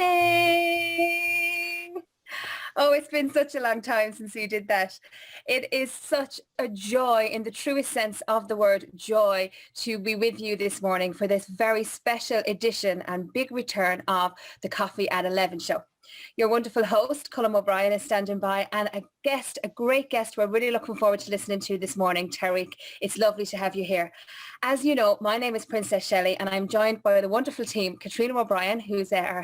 Yay! Oh, it's been such a long time since we did that. It is such a joy, in the truest sense of the word joy, to be with you this morning for this very special edition and big return of the Coffee at 11 show. Your wonderful host, Colm O'Brien, is standing by, and a great guest we're really looking forward to listening to this morning, Tariq. It's lovely to have you here. As you know, my name is Princess Shelley, and I'm joined by the wonderful team, Katrina O'Brien, who's our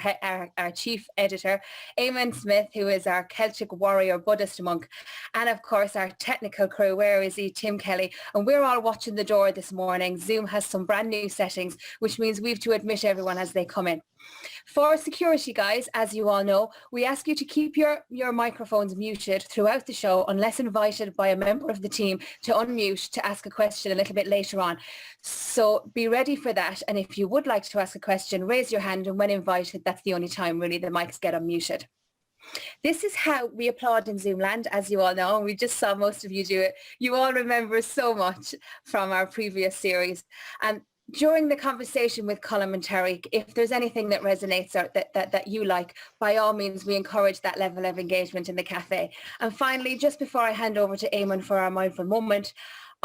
chief editor, Eamon Smith, who is our Celtic warrior Buddhist monk, and of course our technical crew, where is he, Tim Kelly, and we're all watching the door this morning. Zoom has some brand new settings, which means we have to admit everyone as they come in. For security, guys, as you all know, we ask you to keep your microphones muted throughout the show unless invited by a member of the team to unmute to ask a question a little bit later on. So be ready for that. And if you would like to ask a question, raise your hand, and when invited, that's the only time really the mics get unmuted. This is how we applaud in Zoomland, as you all know, and we just saw most of you do it. You all remember so much from our previous series. And during the conversation with Colm and Tariq, if there's anything that resonates or that you like, by all means, we encourage that level of engagement in the cafe. And finally, just before I hand over to Eamon for our mindful moment,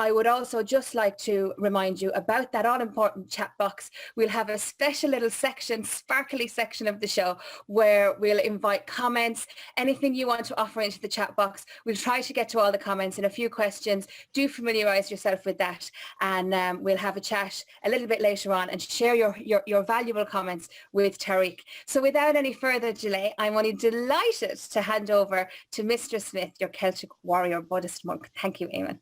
I would also just like to remind you about that all-important chat box. We'll have a special little section, sparkly section of the show, where we'll invite comments, anything you want to offer into the chat box. We'll try to get to all the comments in a few questions. Do familiarise yourself with that, and we'll have a chat a little bit later on and share your valuable comments with Tariq. So without any further delay, I'm only delighted to hand over to Mr. Smith, your Celtic warrior Buddhist monk. Thank you, Eamon.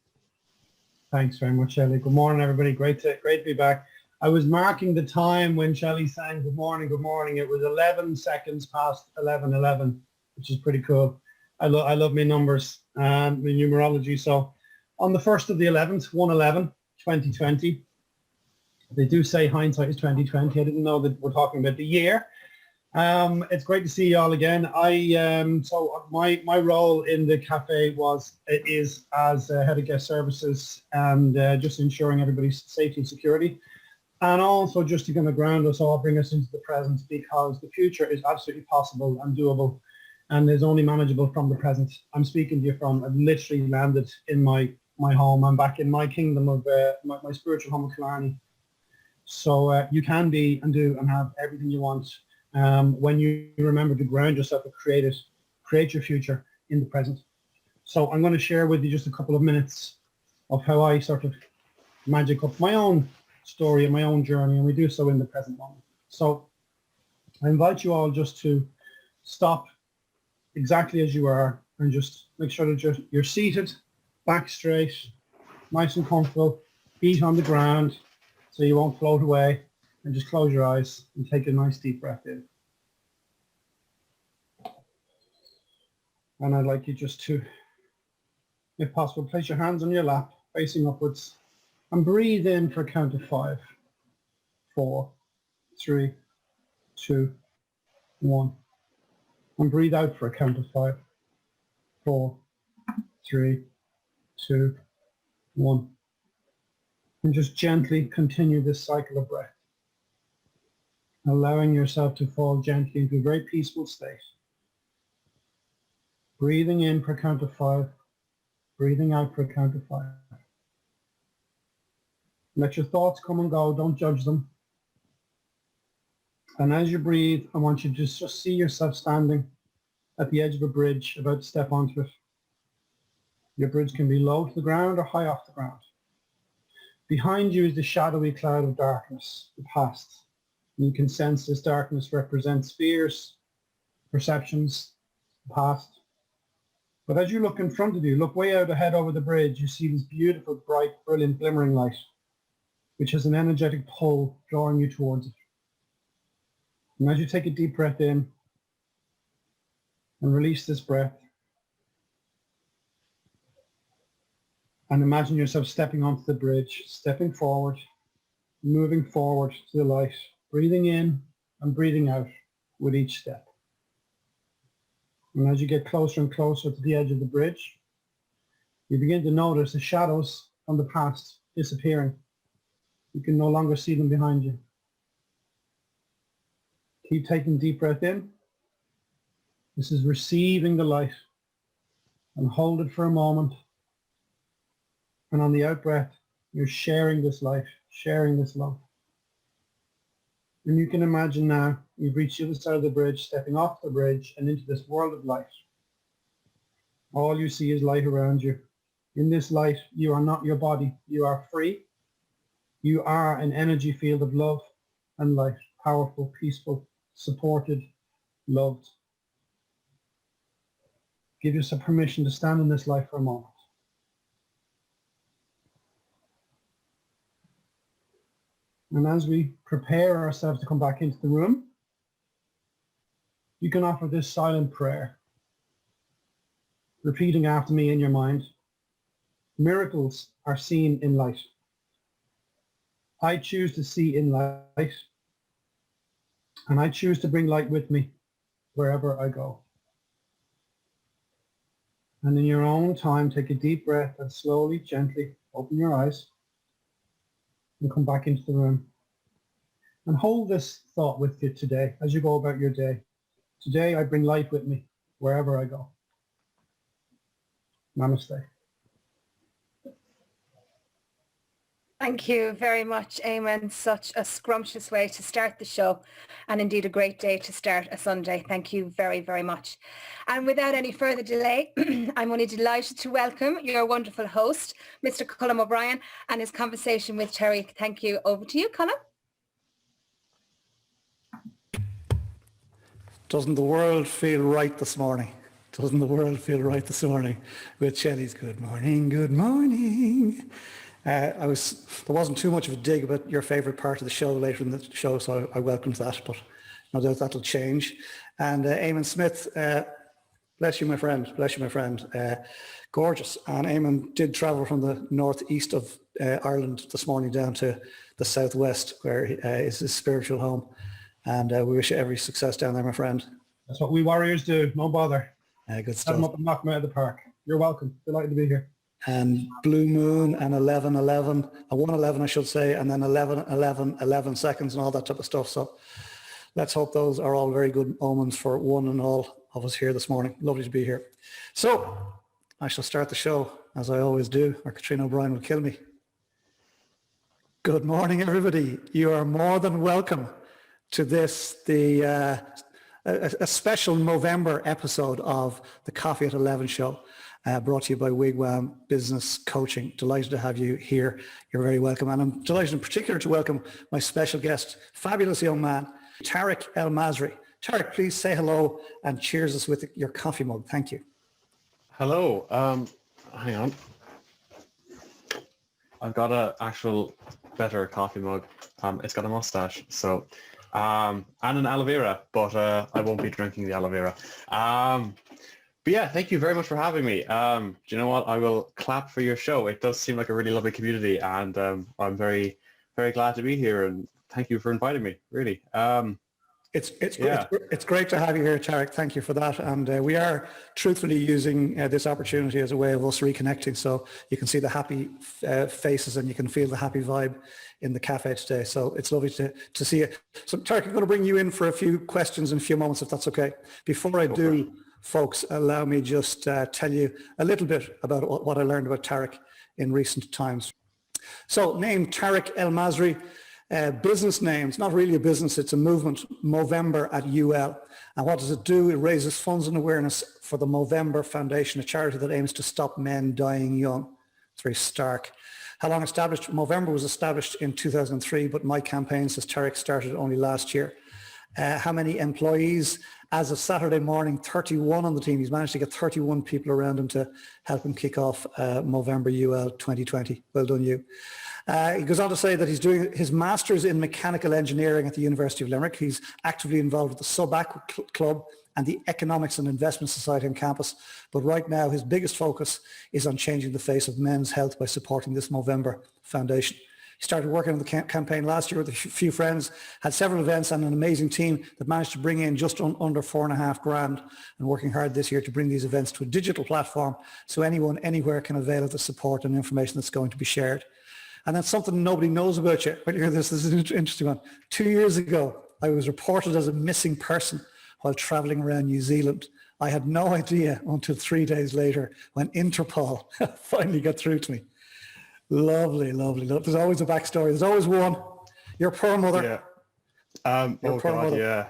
Thanks very much, Shelley. Good morning, everybody. Great to be back. I was marking the time when Shelley sang good morning, good morning. It was 11 seconds past 11:11, which is pretty cool. I love my numbers and my numerology. So on the 1st of the 11th, 1/11, 2020, they do say hindsight is 2020. I didn't know that we're talking about the year. It's great to see you all again. So my role in the cafe is as head of guest services and just ensuring everybody's safety and security, and also just to kind of ground us all, bring us into the present, because the future is absolutely possible and doable, and is only manageable from the present. I'm speaking to you from, I've literally landed in my home. I'm back in my kingdom of my spiritual home of Killarney. So you can be and do and have everything you want. When you remember to ground yourself and create your future in the present. So I'm going to share with you just a couple of minutes of how I sort of magic up my own story and my own journey, and we do so in the present moment. So I invite you all just to stop exactly as you are and just make sure that you're seated, back straight, nice and comfortable, feet on the ground so you won't float away. And just close your eyes and take a nice deep breath in. And I'd like you just to, if possible, place your hands on your lap, facing upwards, and breathe in for a count of 5, 4, 3, 2, 1. And breathe out for a count of 5, 4, 3, 2, 1. And just gently continue this cycle of breath, allowing yourself to fall gently into a very peaceful state. Breathing in for a count of 5, breathing out for a count of 5. Let your thoughts come and go, don't judge them. And as you breathe, I want you to just see yourself standing at the edge of a bridge, about to step onto it. Your bridge can be low to the ground or high off the ground. Behind you is the shadowy cloud of darkness, the past. You can sense this darkness represents fears, perceptions, past. But as you look in front of you, look way out ahead over the bridge, you see this beautiful, bright, brilliant, glimmering light, which has an energetic pull drawing you towards it. And as you take a deep breath in and release this breath, and imagine yourself stepping onto the bridge, stepping forward, moving forward to the light, breathing in and breathing out with each step. And as you get closer and closer to the edge of the bridge, you begin to notice the shadows from the past disappearing. You can no longer see them behind you. Keep taking a deep breath in This is receiving the light, and hold it for a moment. And on the out breath, you're sharing this light, sharing this love. And you can imagine now you've reached the other side of the bridge, stepping off the bridge and into this world of light. All you see is light around you. In this light, you are not your body. You are free. You are an energy field of love and light, powerful, peaceful, supported, loved. Give yourself permission to stand in this light for a moment. And as we prepare ourselves to come back into the room, you can offer this silent prayer, repeating after me in your mind. Miracles are seen in light. I choose to see in light, and I choose to bring light with me wherever I go. And in your own time, take a deep breath and slowly, gently open your eyes and come back into the room. And hold this thought with you today as you go about your day. Today, I bring light with me wherever I go. Namaste. Thank you very much, Eamon. Such a scrumptious way to start the show, and indeed a great day to start a Sunday. Thank you very, very much. And without any further delay, I'm only delighted to welcome your wonderful host, Mr. Colm O'Brien, and his conversation with Tariq. Thank you. Over to you, Colm. Doesn't the world feel right this morning? Doesn't the world feel right this morning with Shelley's good morning, good morning. There wasn't too much of a dig about your favourite part of the show later in the show, so I welcomed that, but no doubt that'll change. And Eamon Smith, bless you, my friend, bless you, my friend. Gorgeous. And Eamon did travel from the northeast of Ireland this morning down to the southwest, where is his spiritual home. And we wish you every success down there, my friend. That's what we warriors do. No bother. Good Set them stuff. up and knock them out of the park. You're welcome. Delighted to be here. And Blue Moon and 11:11, 1:11 I should say, and then 11:11, 11 seconds and all that type of stuff. So let's hope those are all very good omens for one and all of us here this morning. Lovely to be here. So I shall start the show as I always do, or Katrina O'Brien will kill me. Good morning, everybody. You are more than welcome to this, a special Movember episode of the Coffee at 11 show, brought to you by Wigwam Business Coaching. Delighted to have you here. You're very welcome. And I'm delighted in particular to welcome my special guest, fabulous young man, Tariq El Masri. Tariq, please say hello and cheers us with your coffee mug. Thank you. Hello. Hang on. I've got an actual better coffee mug. It's got a mustache, so and an aloe vera, but I won't be drinking the aloe vera. But yeah, thank you very much for having me. Do you know what? I will clap for your show. It does seem like a really lovely community, and I'm very, very glad to be here. And thank you for inviting me. Really. It's great to have you here, Tariq. Thank you for that. And we are truthfully using this opportunity as a way of us reconnecting. So you can see the happy faces and you can feel the happy vibe in the cafe today. So it's lovely to see you. So Tariq, I'm going to bring you in for a few questions in a few moments, if that's okay. Before I do, folks, allow me just tell you a little bit about what I learned about Tariq in recent times. So named Tariq El Masri. Business names, not really a business, it's a movement, Movember at UL. And what does it do? It raises funds and awareness for the Movember Foundation, a charity that aims to stop men dying young. It's very stark. How long established? Movember was established in 2003, but my campaign, says Tariq, started only last year. How many employees? As of Saturday morning, 31 on the team. He's managed to get 31 people around him to help him kick off Movember UL 2020. Well done, you. He goes on to say that he's doing his master's in mechanical engineering at the University of Limerick. He's actively involved with the Sub-Aqua Club and the Economics and Investment Society on campus. But right now, his biggest focus is on changing the face of men's health by supporting this Movember Foundation. He started working on the campaign last year with a few friends, had several events and an amazing team that managed to bring in just under $4,500, and working hard this year to bring these events to a digital platform so anyone, anywhere can avail of the support and information that's going to be shared. And that's something nobody knows about you. When you hear this is an interesting one. 2 years ago, I was reported as a missing person while traveling around New Zealand I had no idea until 3 days later when Interpol finally got through to me. Lovely, lovely. There's always a backstory. There's always one. Your poor mother. Yeah. Your Oh poor God, mother. yeah.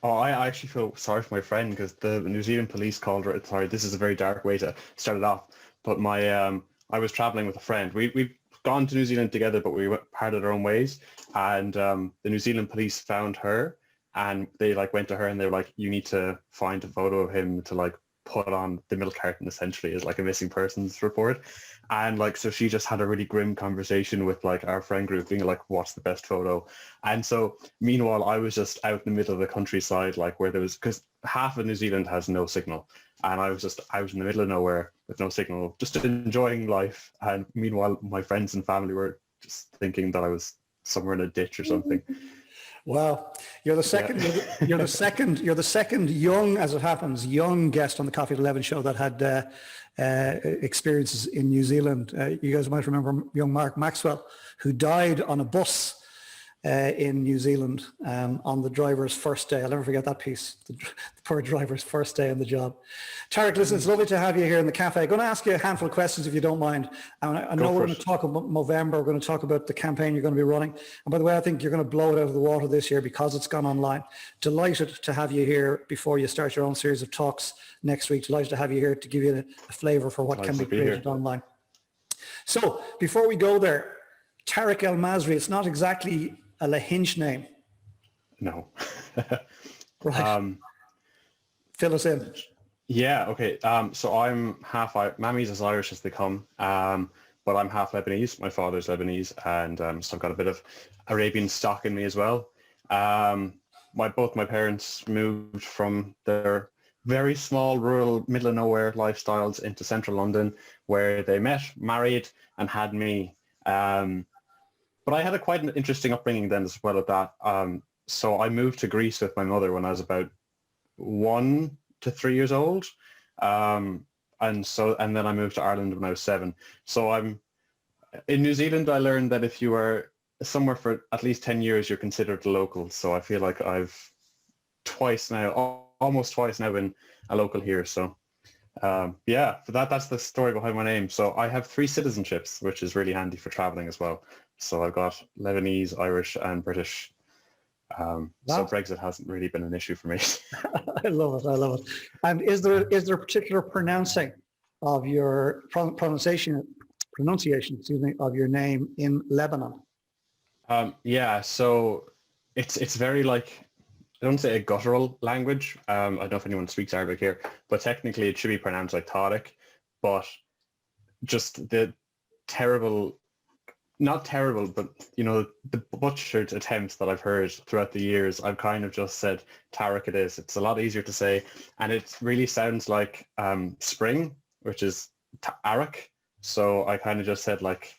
Oh, I actually feel sorry for my friend because the New Zealand police called her. Sorry, this is a very dark way to start it off. But I was traveling with a friend. We've gone to New Zealand together, but we parted our own ways. And the New Zealand police found her, and they like went to her and they were like, "You need to find a photo of him to like put on the milk carton, essentially, as like a missing persons report." And like, so she just had a really grim conversation with like our friend group being like, what's the best photo? And so meanwhile, I was just out in the middle of the countryside, like where there was, because half of New Zealand has no signal. And I was just out in the middle of nowhere with no signal, just enjoying life. And meanwhile, my friends and family were just thinking that I was somewhere in a ditch or something. Wow, you're the second. Yeah. You're the second young, as it happens, young guest on the Coffee at 11 show that had experiences in New Zealand. You guys might remember young Mark Maxwell, who died on a bus in New Zealand on the driver's first day. I'll never forget that piece. The poor driver's first day on the job. Tariq, listen, it's lovely to have you here in the cafe. I'm going to ask you a handful of questions if you don't mind. And I know we're going to talk about Movember. We're going to talk about the campaign you're going to be running. And by the way, I think you're going to blow it out of the water this year because it's gone online. Delighted to have you here before you start your own series of talks next week. Delighted to have you here to give you a flavour for what can be created online. So before we go there, Tariq El Masri, it's not exactly a Lahinch name. No. Right. Fill us in. Yeah, okay. So I'm half, Mammy's as Irish as they come, but I'm half Lebanese. My father's Lebanese, and so I've got a bit of Arabian stock in me as well. Both my parents moved from their very small, rural, middle of nowhere lifestyles into central London, where they met, married, and had me. But I had quite an interesting upbringing then as well at that. So I moved to Greece with my mother when I was about 1 to 3 years old. And then I moved to Ireland when I was 7. So in New Zealand, I learned that if you were somewhere for at least 10 years, you're considered a local. So I feel like I've almost twice now been a local here. So yeah, but that's the story behind my name. So I have 3 citizenships, which is really handy for traveling as well. So I've got Lebanese, Irish, and British. So Brexit hasn't really been an issue for me. I love it. I love it. And is there a particular pronouncing of your pronunciation, excuse me, of your name in Lebanon? Yeah. So it's very like, I don't say a guttural language. I don't know if anyone speaks Arabic here, but technically it should be pronounced like Tariq, but just the terrible, not terrible, but you know, the butchered attempts that I've heard throughout the years, I've kind of just said Tariq it is. It's a lot easier to say, and it really sounds like spring, which is Arak. So I kind of just said like,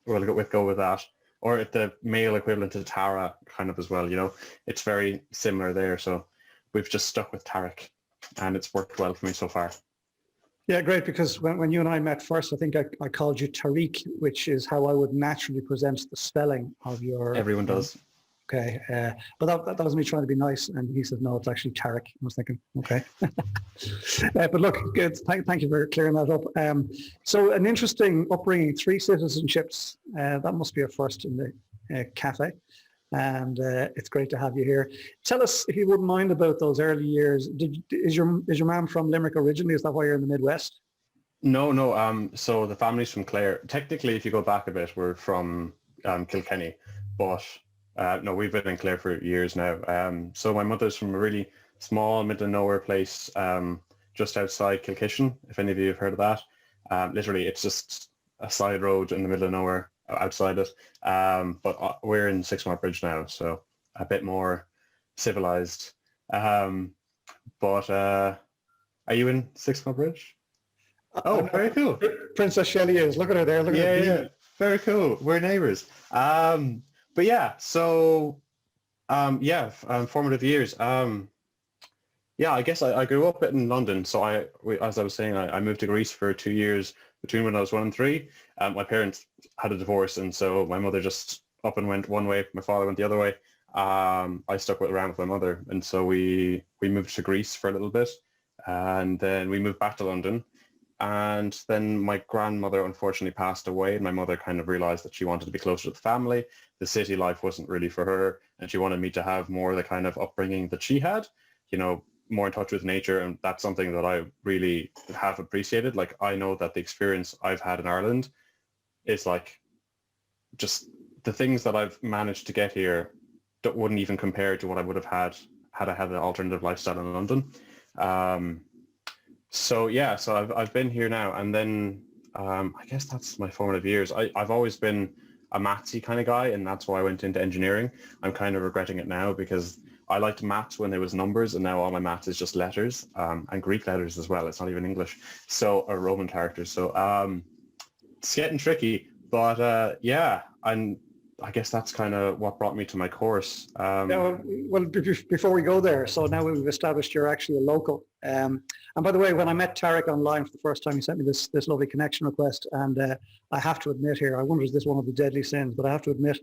we'll go with that. Or the male equivalent to Tara kind of as well, you know. It's very similar there. So we've just stuck with Tariq, and it's worked well for me so far. Yeah, great, because when you and I met first, I think I called you Tariq, which is how I would naturally present the spelling of your... Everyone does. Okay, but that was me trying to be nice, and he said, no, it's actually Tariq. I was thinking, okay. But look, good. Thank you for clearing that up. So an interesting upbringing, 3 citizenships. That must be a first in the cafe, and it's great to have you here. Tell us, if you wouldn't mind, about those early years. Is your mom from Limerick originally? Is that why you're in the Midwest? No. So the family's from Clare. Technically, if you go back a bit, we're from Kilkenny, but no, we've been in Clare for years now. So my mother's from a really small, middle of nowhere place just outside Kilkishen, if any of you have heard of that. Literally, it's just a side road in the middle of nowhere outside it. But we're in Sixmore Bridge now, so a bit more civilized. But are you in Sixmore Bridge? Oh, very cool. Princess Shelley is. Look at her there. Look at her. Yeah. Very cool. We're neighbours. But yeah, so formative years. Yeah, I guess I grew up in London. So as I was saying, I moved to Greece for 2 years between when I was 1 and 3. My parents had a divorce, and so my mother just up and went one way. My father went the other way. I stuck around with my mother, and so we moved to Greece for a little bit. and then we moved back to London. And then my grandmother unfortunately passed away, and my mother kind of realized that she wanted to be closer to the family. The city life wasn't really for her, and she wanted me to have more of the kind of upbringing that she had, you know, more in touch with nature. And that's something that I really have appreciated. Like, I know that the experience I've had in Ireland is like, just the things that I've managed to get here that wouldn't even compare to what I would have had I had an alternative lifestyle in London. So yeah, so I've been here now, and then I guess that's my formative years. I've always been a mathsy kind of guy, and that's why I went into engineering. I'm kind of regretting it now because I liked maths when there was numbers, and now all my maths is just letters, and Greek letters as well. It's not even English, or Roman characters. So it's getting tricky, but yeah, and I guess that's kind of what brought me to my course. Yeah, well, before we go there, so now we've established you're actually a local. And by the way, when I met Tariq online for the first time, he sent me this lovely connection request, and I have to admit here, I wonder is this one of the deadly sins, but I have to admit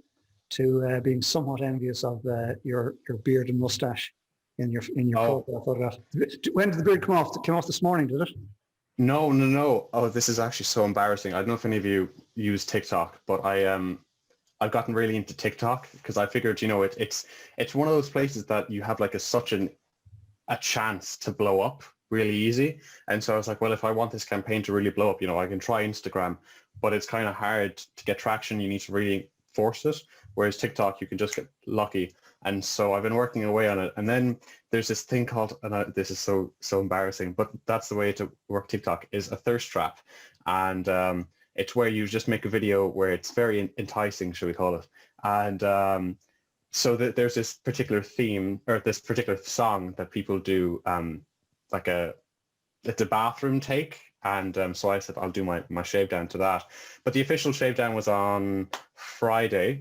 to being somewhat envious of your beard and mustache in your profile photograph. When did the beard come off? It came off this morning, did it? No. Oh, this is actually so embarrassing. I don't know if any of you use TikTok, but I've gotten really into TikTok because I figured, you know, it's one of those places that you have like such a chance to blow up really easy. And so I was like, well, if I want this campaign to really blow up, you know, I can try Instagram, but it's kind of hard to get traction. You need to really force it. Whereas TikTok, you can just get lucky. And so I've been working away on it. And then there's this thing called, and this is so embarrassing, but that's the way to work TikTok, is a thirst trap. And it's where you just make a video where it's very enticing, shall we call it. And so there's this particular theme, or this particular song that people do, it's a bathroom take. And so I said, I'll do my shave down to that. But the official shave down was on Saturday,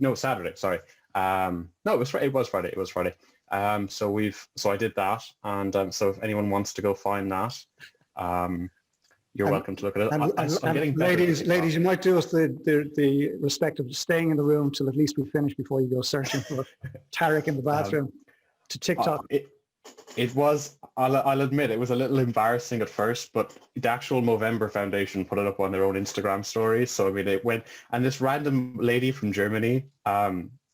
sorry. No, it was Friday. So I did that. And so if anyone wants to go find that, you're welcome to look at it. I'm getting better. Ladies, you might do us the respect of staying in the room till at least we finish before you go searching for Tariq in the bathroom to TikTok. It was, I'll admit, it was a little embarrassing at first, but the actual Movember Foundation put it up on their own Instagram story. So, I mean, it went, and this random lady from Germany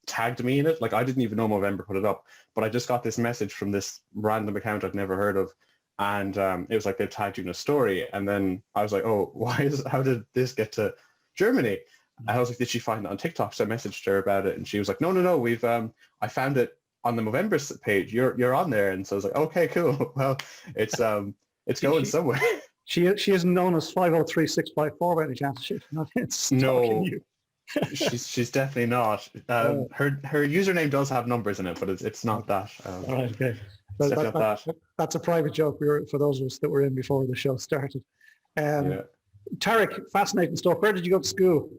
tagged me in it. Like, I didn't even know Movember put it up, but I just got this message from this random account I'd never heard of. And it was like, they tagged you in a story. And then I was like, oh, how did this get to Germany? And I was like, did she find it on TikTok? So I messaged her about it, and she was like, no, we've, I found it on the Movember page. You're on there. And so I was like, okay, cool. Well, it's going somewhere. She isn't known as 503654 by any chance. No, she's definitely not. Her username does have numbers in it, but it's not that. All right, okay. That's a private joke for those of us that were in before the show started. Tariq, fascinating stuff. Where did you go to school?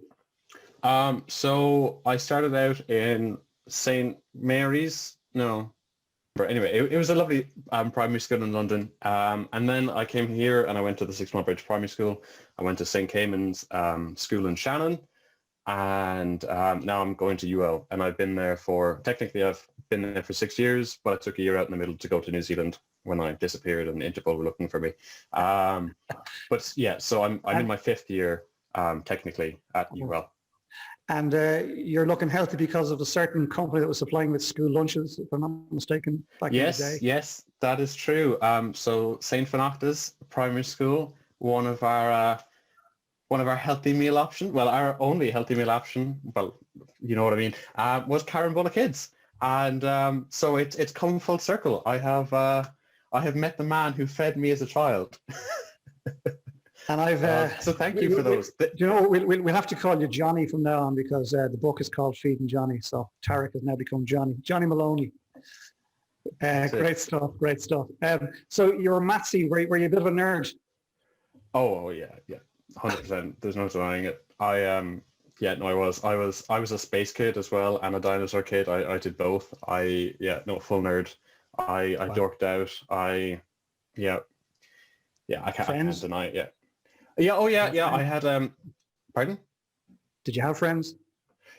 So I started out in St. Mary's. No, but anyway, it was a lovely primary school in London. And then I came here and I went to the Six Mile Bridge Primary School. I went to St. Cayman's School in Shannon. And now I'm going to UL, and I've been there technically I've been there for 6 years, but I took a year out in the middle to go to New Zealand when I disappeared and Interpol were looking for me. But yeah, so I'm in my 5th year technically at UL. And you're looking healthy because of a certain company that was supplying with school lunches, if I'm not mistaken, back in the day. Yes, that is true. So St. Finocta's Primary School, one of our healthy meal options, well, our only healthy meal option, well, you know what I mean, was Carambola Kids. And so it's come full circle. I have met the man who fed me as a child. And I've so thank you for those. We'll have to call you Johnny from now on, because the book is called Feeding Johnny. So Tariq has now become Johnny Maloney. Great stuff. So you're a mathsy. Were you a bit of a nerd? Oh yeah, 100%. There's no denying it. I was a space kid as well and a dinosaur kid. I did both. Full nerd. I dorked out. I can't deny it. Yeah. I had pardon? Did you have friends?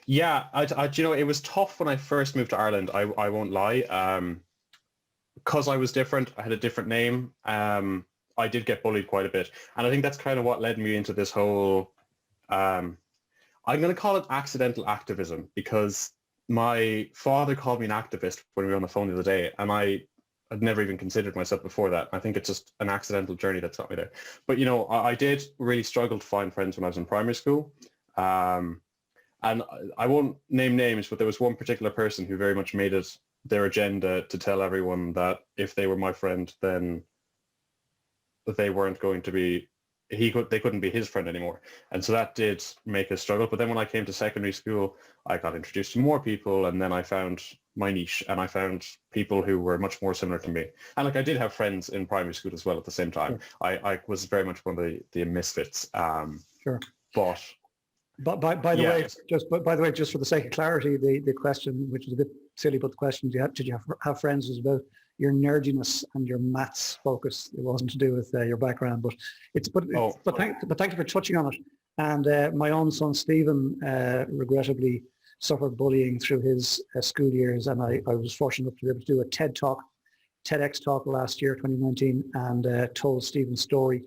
Yeah, it was tough when I first moved to Ireland. I won't lie. Because I was different. I had a different name. I did get bullied quite a bit. And I think that's kind of what led me into this whole, I'm going to call it accidental activism, because my father called me an activist when we were on the phone the other day, and I'd never even considered myself before that. I think it's just an accidental journey that's got me there. But, you know, I did really struggle to find friends when I was in primary school. And I won't name names, but there was one particular person who very much made it their agenda to tell everyone that if they were my friend, then they weren't going to be, they couldn't be his friend anymore. And so that did make us struggle. But then when I came to secondary school, I got introduced to more people, and then I found my niche, and I found people who were much more similar to me. And like, I did have friends in primary school as well at the same time. Sure. I was very much one of the misfits. Sure. But by the way, just for the sake of clarity, the question, which is a bit silly, but the question, did you have friends, was about your nerdiness and your maths focus. It wasn't to do with your background, but thank you for touching on it. And my own son Stephen regrettably suffered bullying through his school years, and I was fortunate enough to be able to do a TEDx talk last year, 2019, and told Stephen's story.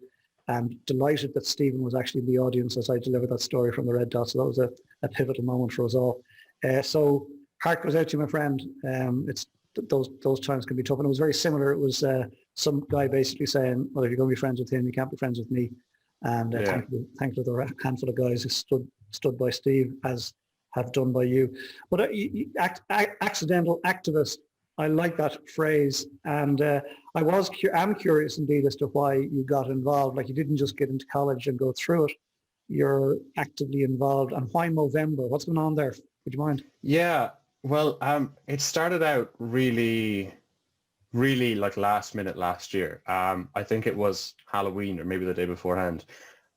I'm delighted that Stephen was actually in the audience as I delivered that story from the Red Dot. So that was a pivotal moment for us all. So heart goes out to you, my friend. It's those times can be tough. And it was very similar. It was some guy basically saying, well, if you're going to be friends with him, you can't be friends with me. And thankfully there were a handful of guys who stood by Steve, as have done by you. But accidental activist, I like that phrase, and I'm curious indeed as to why you got involved. Like, you didn't just get into college and go through it. You're actively involved. And why Movember? What's going on there? Would you mind? Yeah, well, it started out really like last minute last year. I think it was Halloween or maybe the day beforehand.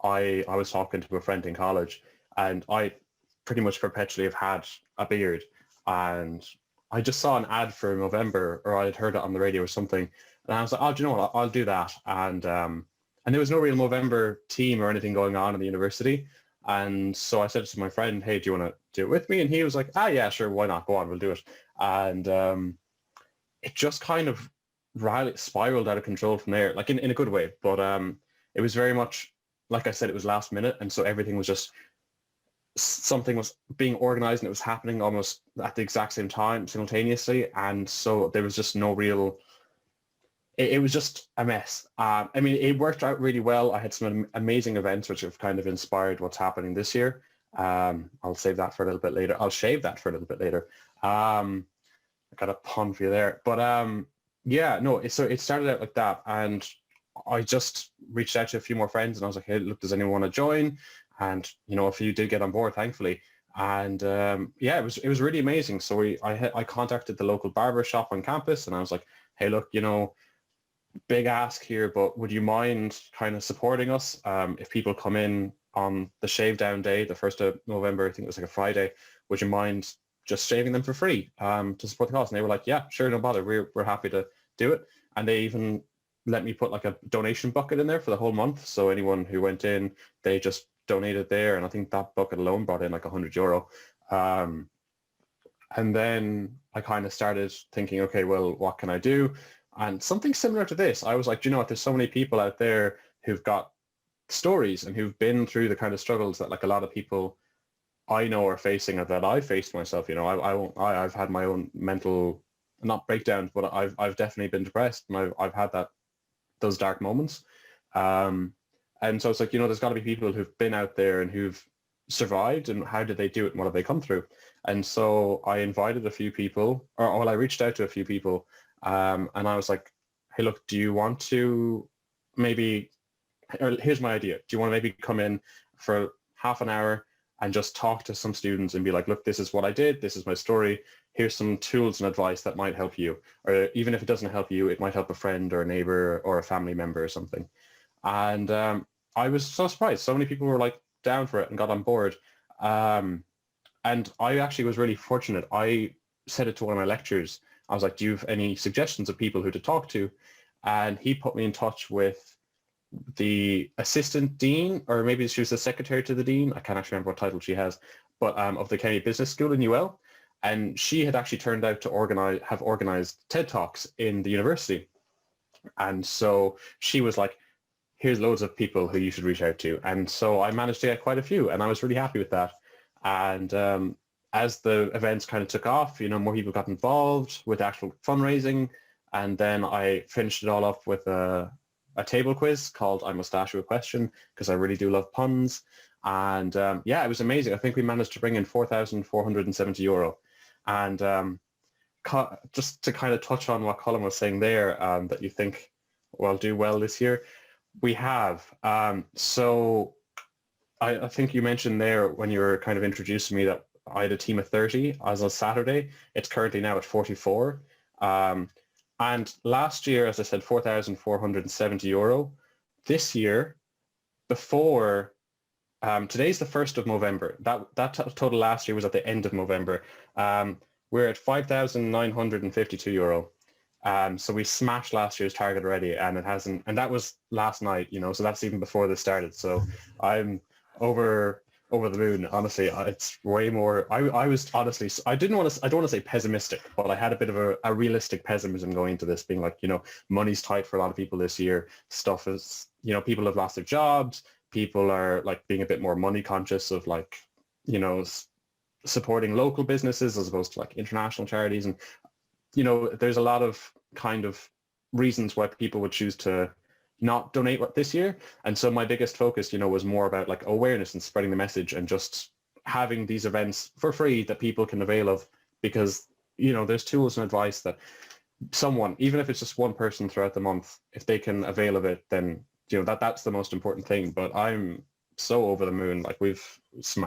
I was talking to a friend in college, and I pretty much perpetually have had a beard, and I just saw an ad for Movember, or I had heard it on the radio or something, and I was like, oh, do you know what? I'll do that. And there was no real Movember team or anything going on in the university. And so I said to my friend, hey, do you want to do it with me? And he was like, yeah, sure, why not? Go on, we'll do it. And it just kind of spiraled out of control from there, like in a good way. But it was very much, like I said, it was last minute. And so everything was just, something was being organized and it was happening almost at the exact same time simultaneously, and so there was just no real, it was just a mess. I mean, it worked out really well. I had some amazing events which have kind of inspired what's happening this year. I'll save that for a little bit later. I'll shave that for a little bit later. I got a pun for you there, but so it started out like that, and I just reached out to a few more friends and I was like, hey, look, does anyone want to join? And, you know, a few did get on board, thankfully. And it was really amazing. So I contacted the local barber shop on campus, and I was like, hey, look, you know, big ask here, but would you mind kind of supporting us? If people come in on the shave down day, the 1st of November, I think it was like a Friday, would you mind just shaving them for free to support the cause? And they were like, yeah, sure, no bother. We're happy to do it. And they even let me put like a donation bucket in there for the whole month. So anyone who went in, they just donated there, and I think that bucket alone brought in like €100. And then I kind of started thinking, okay, well, what can I do? And something similar to this, I was like, do you know what, there's so many people out there who've got stories and who've been through the kind of struggles that like a lot of people I know are facing, or that I faced myself. You know, I've had my own mental, not breakdowns, but I've definitely been depressed, and I've had those dark moments. And so it's like, you know, there's got to be people who've been out there and who've survived, and how did they do it and what have they come through? And so I invited a few people, I reached out to a few people, and I was like, hey, look, do you want to here's my idea. Do you want to maybe come in for half an hour and just talk to some students and be like, look, this is what I did. This is my story. Here's some tools and advice that might help you. Or even if it doesn't help you, it might help a friend or a neighbor or a family member or something. And I was so surprised. So many people were like down for it and got on board. And I actually was really fortunate. I said it to one of my lecturers. I was like, do you have any suggestions of people who to talk to? And he put me in touch with the assistant dean, or maybe she was the secretary to the dean. I can't actually remember what title she has, but of the Kenny Business School in UL. And she had actually turned out to have organized TED Talks in the university. And so she was like, here's loads of people who you should reach out to. And so I managed to get quite a few, and I was really happy with that. And as the events kind of took off, more people got involved with actual fundraising. And then I finished it all up with a table quiz called I Must Ask You a Question, because I really do love puns. And it was amazing. I think we managed to bring in €4,470. And just to kind of touch on what Colin was saying there, that you think will do well this year, we have. So I think you mentioned there when you were kind of introducing me that I had a team of 30 as of Saturday. It's currently now at 44. And last year, as I said, €4,470. This year, before, today's the 1st of November. That total last year was at the end of November. We're at €5,952. So we smashed last year's target already, and it hasn't, and that was last night, so that's even before this started. So I'm over the moon, honestly. It's way more. I was honestly, I don't want to say pessimistic, but I had a bit of a realistic pessimism going into this, being like, money's tight for a lot of people this year. Stuff is, people have lost their jobs. People are like being a bit more money conscious of like, supporting local businesses as opposed to like international charities. And, there's a lot of kind of reasons why people would choose to not donate this year. And so my biggest focus, was more about like awareness and spreading the message and just having these events for free that people can avail of, because, there's tools and advice that someone, even if it's just one person throughout the month, if they can avail of it, then, that's the most important thing. But I'm so over the moon. Like we've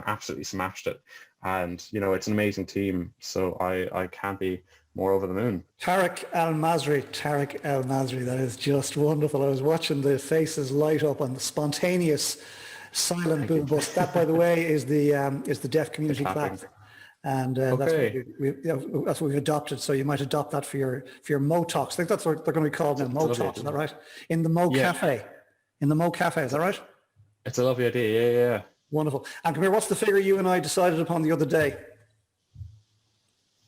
absolutely smashed it. And, it's an amazing team. So I can't be more over the moon. Tariq Masri, that is just wonderful. I was watching the faces light up on the spontaneous silent boom bust. That, by the way, is the deaf community clap. And okay. That's what we've adopted. So you might adopt that for your Mo Talks. I think that's what they're going to be called now, Mo Talks. Is that right? In the Mo Cafe. In the Mo Cafe, is that right? It's a lovely idea. Yeah. Wonderful. And come here, what's the figure you and I decided upon the other day?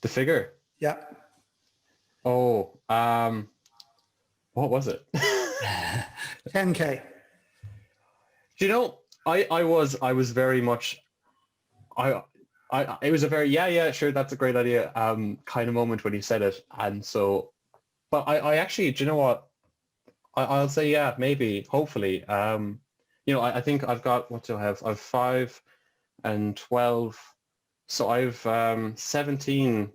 The figure? Yeah. Oh, what was it? 10K. I was very much, it was a very, sure, that's a great idea, kind of moment when you said it. And so, but I actually, do you know what? I'll say, yeah, maybe, hopefully. I think I've got, what do I have? I've 5 and 12. So I've 17,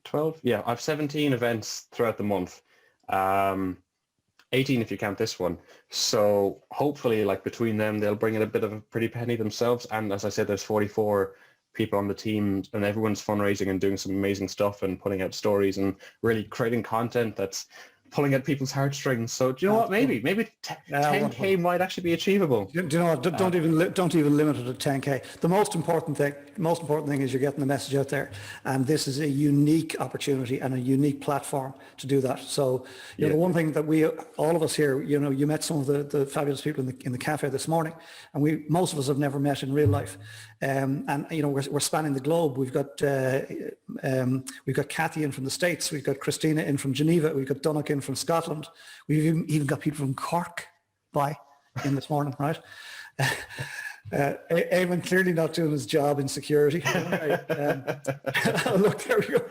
12? Yeah, I've 17 events throughout the month. 18 if you count this one. So hopefully, like between them, they'll bring in a bit of a pretty penny themselves. And as I said, there's 44 people on the team, and everyone's fundraising and doing some amazing stuff and putting out stories and really creating content that's pulling at people's heartstrings. So do you know what? Maybe 10K might actually be achievable. Do you know what? Don't even limit it at 10K. The most important thing is you're getting the message out there, and this is a unique opportunity and a unique platform to do that. So the one thing that all of us here, you met some of the fabulous people in the cafe this morning, and most of us have never met in real life. And we're spanning the globe. We've got Kathy in from the States. We've got Christina in from Geneva. We've got Donnacha in from Scotland. We've even got people from Cork in this morning, right? Eamon clearly not doing his job in security. Look, there we go.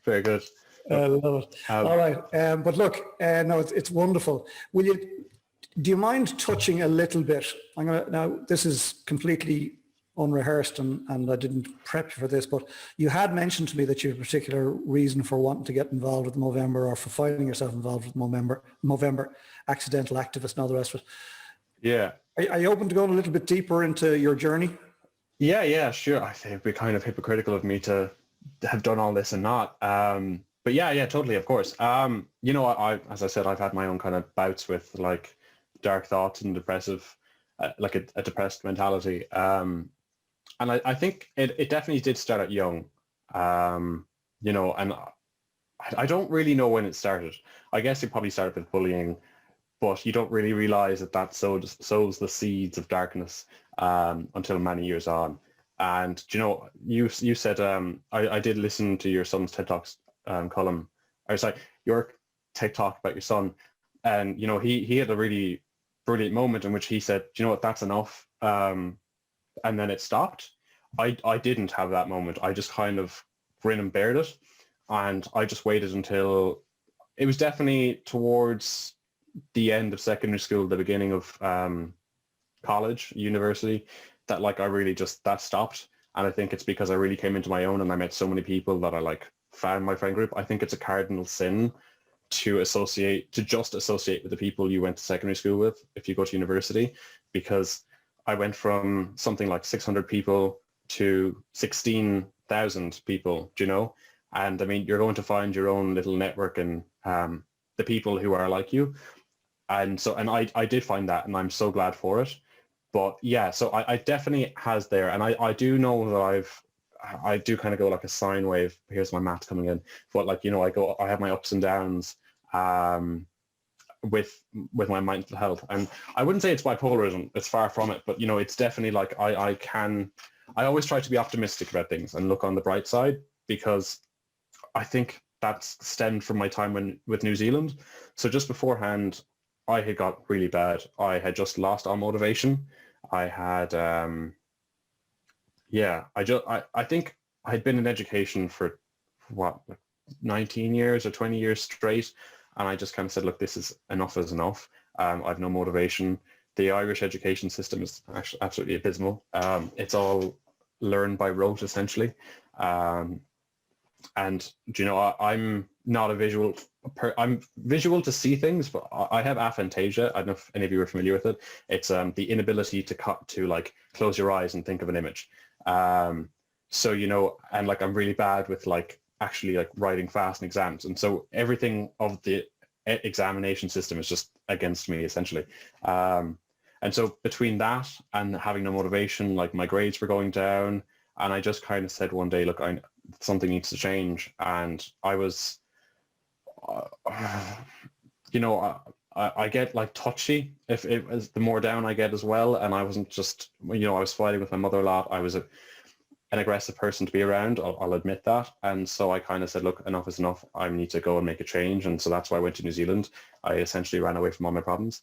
Very good. I love it. All right, but look, no, it's wonderful. Do you mind touching a little bit? Now this is completely unrehearsed and I didn't prep you for this, but you had mentioned to me that you have a particular reason for wanting to get involved with Movember, or for finding yourself involved with Movember, accidental activist and all the rest of it. Yeah. Are you open to going a little bit deeper into your journey? Yeah, sure. I think it'd be kind of hypocritical of me to have done all this and not. But yeah, totally, of course. I as I said, I've had my own kind of bouts with like dark thoughts and depressive, like a depressed mentality. And I think it definitely did start out young, and I don't really know when it started. I guess it probably started with bullying, but you don't really realize that sows the seeds of darkness until many years on. And you said, I did listen to your son's TED Talks column, or sorry, your TED Talk about your son. And, you know, he had a really brilliant moment in which he said, "Do you know what, that's enough." And then it stopped. I didn't have that moment. I just kind of grin and bared it. And I just waited until it was definitely towards the end of secondary school, the beginning of college, university, that like I really just, that stopped. And I think it's because I really came into my own and I met so many people that I like found my friend group. I think it's a cardinal sin to just associate with the people you went to secondary school with if you go to university, because I went from something like 600 people to 16,000 people, do you know? And I mean, you're going to find your own little network and the people who are like you. And so, and I did find that, and I'm so glad for it. But yeah, so I definitely has there. And I do know that I do kind of go like a sine wave. Here's my math coming in. But like, you know, I have my ups and downs with my mental health. And I wouldn't say it's bipolarism. It's far from it. But, you know, it's definitely like I always try to be optimistic about things and look on the bright side, because I think that's stemmed from my time with New Zealand. So just beforehand, I had got really bad. I had just lost all motivation. I had, I think I had been in education for what, like 19 years or 20 years straight. And I just kind of said, look, enough is enough. I have no motivation. The Irish education system is actually absolutely abysmal. It's all learned by rote, essentially. And you know, I'm not a visual. I'm visual to see things, but I have aphantasia. I don't know if any of you are familiar with it. It's the inability to like close your eyes and think of an image. So you know, and like I'm really bad with like actually like writing fast in exams, and so everything of the examination system is just against me essentially. And so between that and having no motivation, like my grades were going down, and I just kind of said one day, look, something needs to change. And I was, you know, I get like touchy if it was the more down I get as well. And I wasn't just, you know, I was fighting with my mother a lot. I was an aggressive person to be around. I'll admit that. And so I kind of said, look, enough is enough. I need to go and make a change. And so that's why I went to New Zealand. I essentially ran away from all my problems.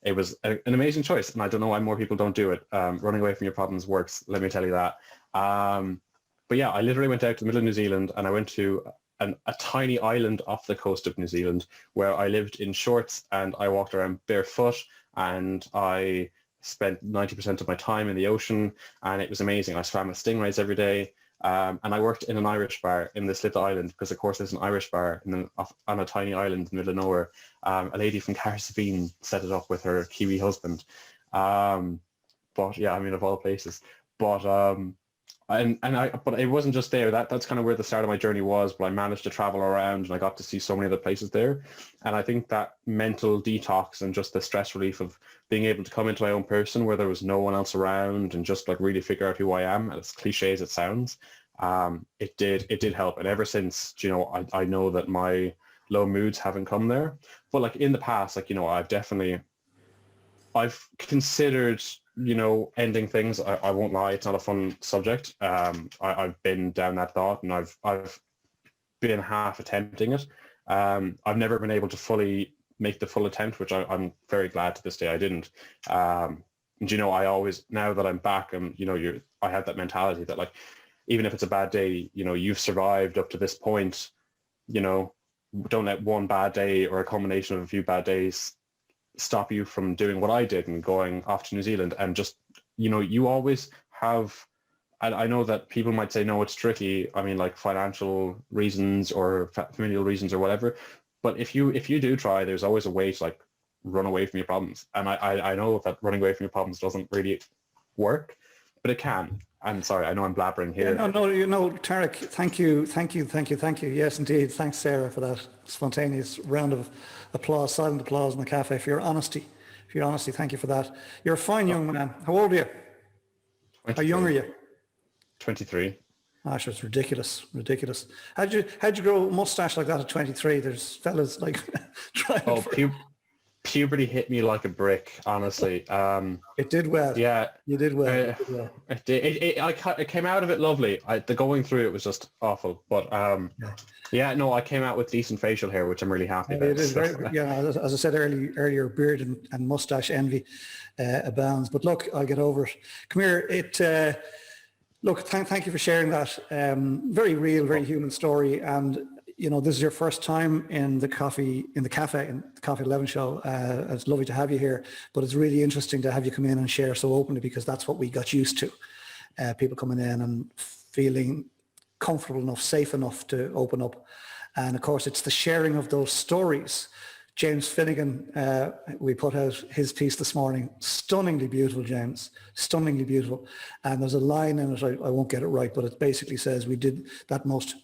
It was an amazing choice, and I don't know why more people don't do it. Running away from your problems works, let me tell you that. But yeah, I literally went out to the middle of New Zealand, and I went to a tiny island off the coast of New Zealand where I lived in shorts, and I walked around barefoot, and I spent 90% of my time in the ocean, and it was amazing. I swam with stingrays every day. And I worked in an Irish bar in this little island, because of course there's an Irish bar on a tiny island in the middle of nowhere. A lady from Carsavine set it up with her Kiwi husband. But yeah, I mean, of all places. But but it wasn't just there. That's kind of where the start of my journey was. But I managed to travel around, and I got to see so many other places there. And I think that mental detox and just the stress relief of being able to come into my own person where there was no one else around and just like really figure out who I am, as cliche as it sounds, it did help. And ever since, you know, I know that my low moods haven't come there. But like in the past, like, you know, I've considered, you know, ending things. I won't lie, it's not a fun subject. I've been down that thought, and I've been half attempting it. I've never been able to fully make the full attempt, which I'm very glad to this day I didn't. And you know, I always, now that I'm back, and you know, I have that mentality that like, even if it's a bad day, you know, you've survived up to this point, you know, don't let one bad day or a combination of a few bad days stop you from doing what I did and going off to New Zealand. And just, you know, you always have, I know that people might say, no, it's tricky. I mean, like financial reasons or familial reasons or whatever. But if you do try, there's always a way to like run away from your problems. And I know that running away from your problems doesn't really work, but it can. I'm sorry, I know I'm blabbering here. Yeah, no, you know, Tariq, thank you. Yes, indeed. Thanks, Sarah, for that spontaneous round of applause, silent applause in the cafe, for your honesty. Thank you for that. You're a fine young man. How old are you? 23. How young are you? 23. Ah, sure, it's ridiculous. How'd you grow a mustache like that at 23? There's fellas like trying. Oh, puberty hit me like a brick, honestly. It did well. Yeah, You did well. You did well. it came out of it lovely. The going through it was just awful, but yeah, no, I came out with decent facial hair, which I'm really happy about. It is very, as I said earlier, beard and mustache envy abounds. But look, I'll get over it. Come here. Look, thank you for sharing that. Very real, very human story. And you know, this is your first time in the Coffee 11 show. It's lovely to have you here, but it's really interesting to have you come in and share so openly, because that's what we got used to. People coming in and feeling comfortable enough, safe enough to open up. And of course, it's the sharing of those stories. James Finnegan, we put out his piece this morning. Stunningly beautiful, James. Stunningly beautiful. And there's a line in it, I won't get it right, but it basically says we did that most,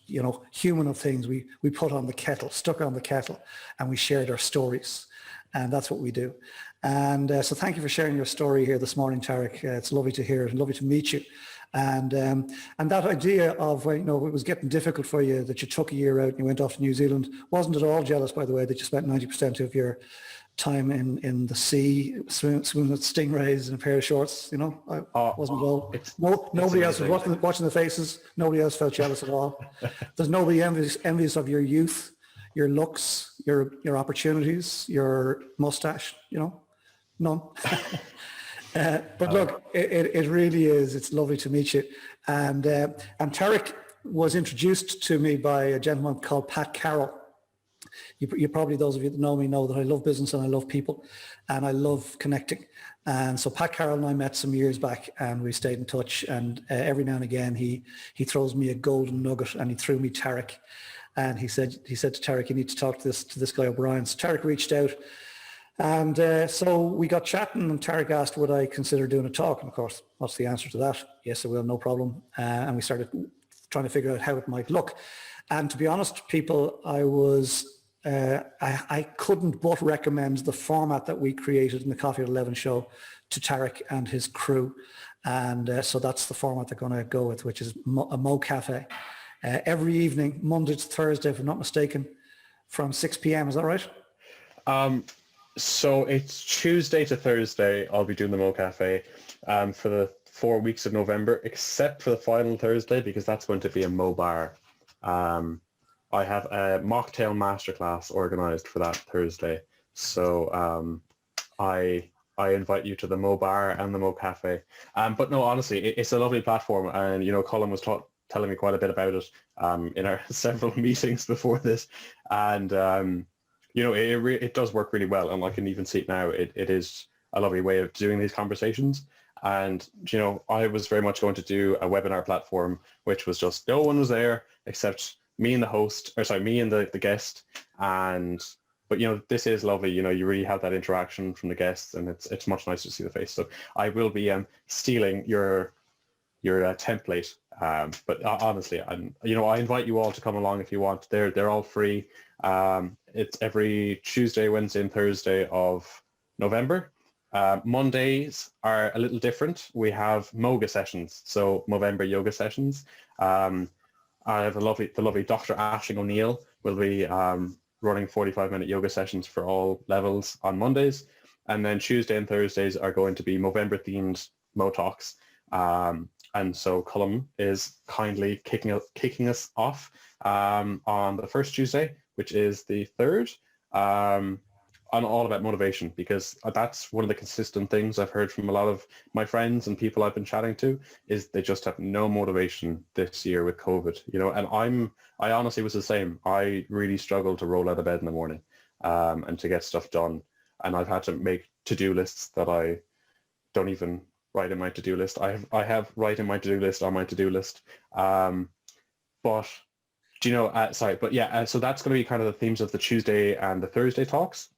human of things. We put on the kettle, stuck on the kettle, and we shared our stories. And that's what we do. And so thank you for sharing your story here this morning, Tariq. It's lovely to hear it and lovely to meet you. And that idea of, it was getting difficult for you, that you took a year out and you went off to New Zealand, wasn't at all jealous, by the way, that you spent 90% of your time in the sea, swimming with stingrays in a pair of shorts, I wasn't at all. Nobody else was watching the faces. Nobody else felt jealous at all. There's nobody envious of your youth, your looks, your opportunities, your mustache, none. But look, it really is. It's lovely to meet you. And Tariq was introduced to me by a gentleman called Pat Carroll. You probably, those of you that know me, know that I love business and I love people and I love connecting. And so Pat Carroll and I met some years back and we stayed in touch. And every now and again, he throws me a golden nugget, and he threw me Tariq. And he said to Tariq, you need to talk to this guy O'Brien. So Tariq reached out. And so we got chatting, and Tariq asked, would I consider doing a talk? And of course, what's the answer to that? Yes, I will, no problem. And we started trying to figure out how it might look. And to be honest, people, I couldn't but recommend the format that we created in the Coffee at 11 show to Tariq and his crew. And so that's the format they're going to go with, which is a Mo Cafe. Every evening, Monday to Thursday, if I'm not mistaken, from 6 p.m. Is that right? So it's Tuesday to Thursday. I'll be doing the Mo Cafe for the 4 weeks of November, except for the final Thursday, because that's going to be a Mo Bar. I have a mocktail masterclass organised for that Thursday. So I invite you to the Mo Bar and the Mo Cafe. But no, honestly, it's a lovely platform. And, Colin was telling me quite a bit about it in our several meetings before this. And it does work really well, and I can even see it now. It is a lovely way of doing these conversations. And, I was very much going to do a webinar platform, which was just no one was there except me and the host, me and the guest. But, this is lovely. You really have that interaction from the guests, and it's much nicer to see the face. So I will be stealing your template. But honestly, I invite you all to come along if you want. They're all free. It's every Tuesday, Wednesday, and Thursday of November. Mondays are a little different. We have Moga sessions, so Movember yoga sessions. I have the lovely Dr. Ashing O'Neill will be running 45-minute yoga sessions for all levels on Mondays. And then Tuesday and Thursdays are going to be Movember-themed Mo Talks. And so Colum is kindly kicking us off on the first Tuesday, which is the 3rd, on all about motivation, because that's one of the consistent things I've heard from a lot of my friends and people I've been chatting to, is they just have no motivation this year with COVID, and I honestly was the same. I really struggled to roll out of bed in the morning and to get stuff done. And I've had to make to-do lists that I don't even write in my to-do list. I have write in my to-do list on my to-do list. But so that's going to be kind of the themes of the Tuesday and the Thursday talks.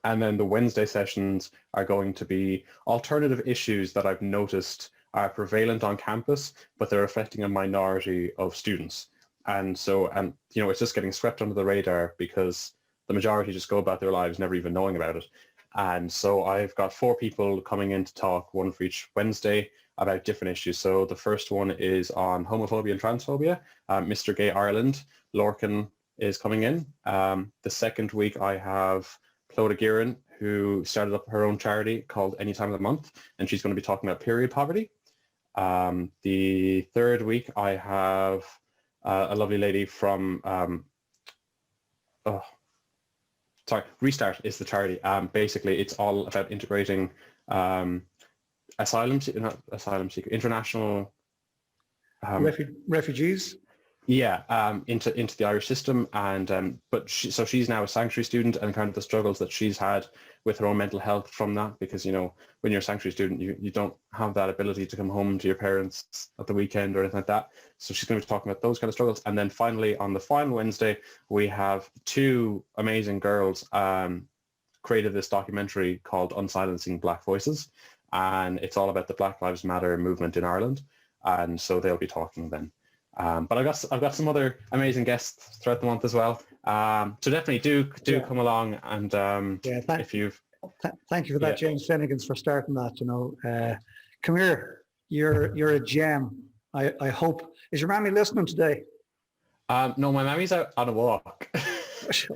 And then the Wednesday sessions are going to be alternative issues that I've noticed are prevalent on campus, but they're affecting a minority of students. And so, it's just getting swept under the radar because the majority just go about their lives never even knowing about it. And so I've got 4 people coming in to talk, one for each Wednesday, about different issues. So the first one is on homophobia and transphobia. Mr. Gay Ireland, Lorcan, is coming in. The second week I have Clodagh Gearan, who started up her own charity called Any Time of the Month, and she's going to be talking about period poverty. The third week, I have a lovely lady from, Restart is the charity. Basically, it's all about integrating international Refugees. Into the Irish system, and but she's now a sanctuary student, and kind of the struggles that she's had with her own mental health from that, because when you're a sanctuary student, you don't have that ability to come home to your parents at the weekend or anything like that. So she's going to be talking about those kind of struggles. And then finally, on the final Wednesday, we have two amazing girls created this documentary called Unsilencing Black Voices, and it's all about the Black Lives Matter movement in Ireland, and so they'll be talking then. But I've got some other amazing guests throughout the month as well. So definitely do come along, and if you've thank you for that, James Finnegan's, for starting that. Come here, you're a gem. I hope, is your mammy listening today? No, my mammy's out on a walk. I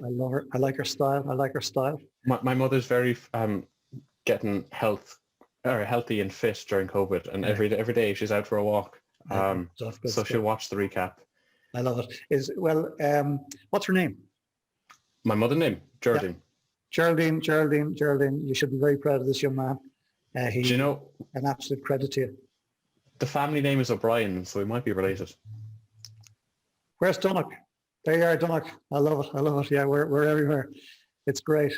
love her. I like her style. My mother's very getting healthy and fit during COVID, and every day she's out for a walk. So she'll watch the recap. I love it. What's her name? My mother's name, Geraldine. Yeah. Geraldine. You should be very proud of this young man. He's an absolute credit to you. The family name is O'Brien, so we might be related. Where's Donnock? There you are, Donnock. I love it. Yeah, we're everywhere. It's great.